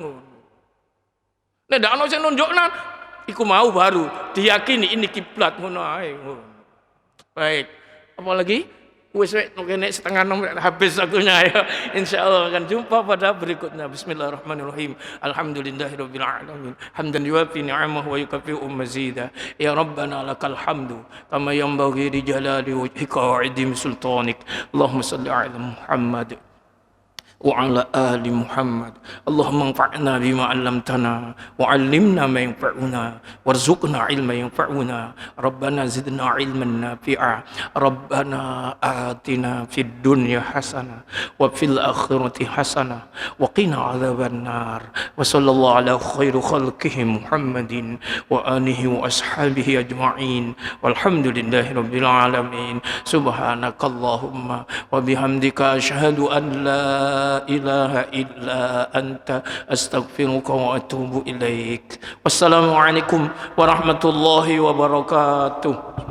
Nah, dak ono sing nunjukna iku mau baru diyakini ini kiblat ngono ae. Baik, apalagi wis kene setengah 6 habis waktunya ya. Insyaallah akan jumpa pada berikutnya. Bismillahirrahmanirrahim. Alhamdulillahirabbil alamin. Hamdan yuwafi ni'amahu wa yukafi'u mazida. Ya Rabbana lakal hamdu kama yanbaghi li jalali wajhika wa 'idhim sultanik. Allahumma shalli 'ala Muhammad وعلى آل محمد اللهم انفعنا بما علمتنا وعلمنا ما ينفعنا وارزقنا علما ينفعنا ربنا زدنا علما نافعا ربنا آتنا في الدنيا حسنة وفي الآخرة حسنة وقنا عذاب النار وصلى الله على خير خلقه محمد وآله وأصحابه أجمعين والحمد لله رب العالمين سبحانك اللهم وبحمدك أشهد أن لا ilaha illa anta astaghfiruka wa atubu ilaik. Wassalamualaikum warahmatullahi wabarakatuh.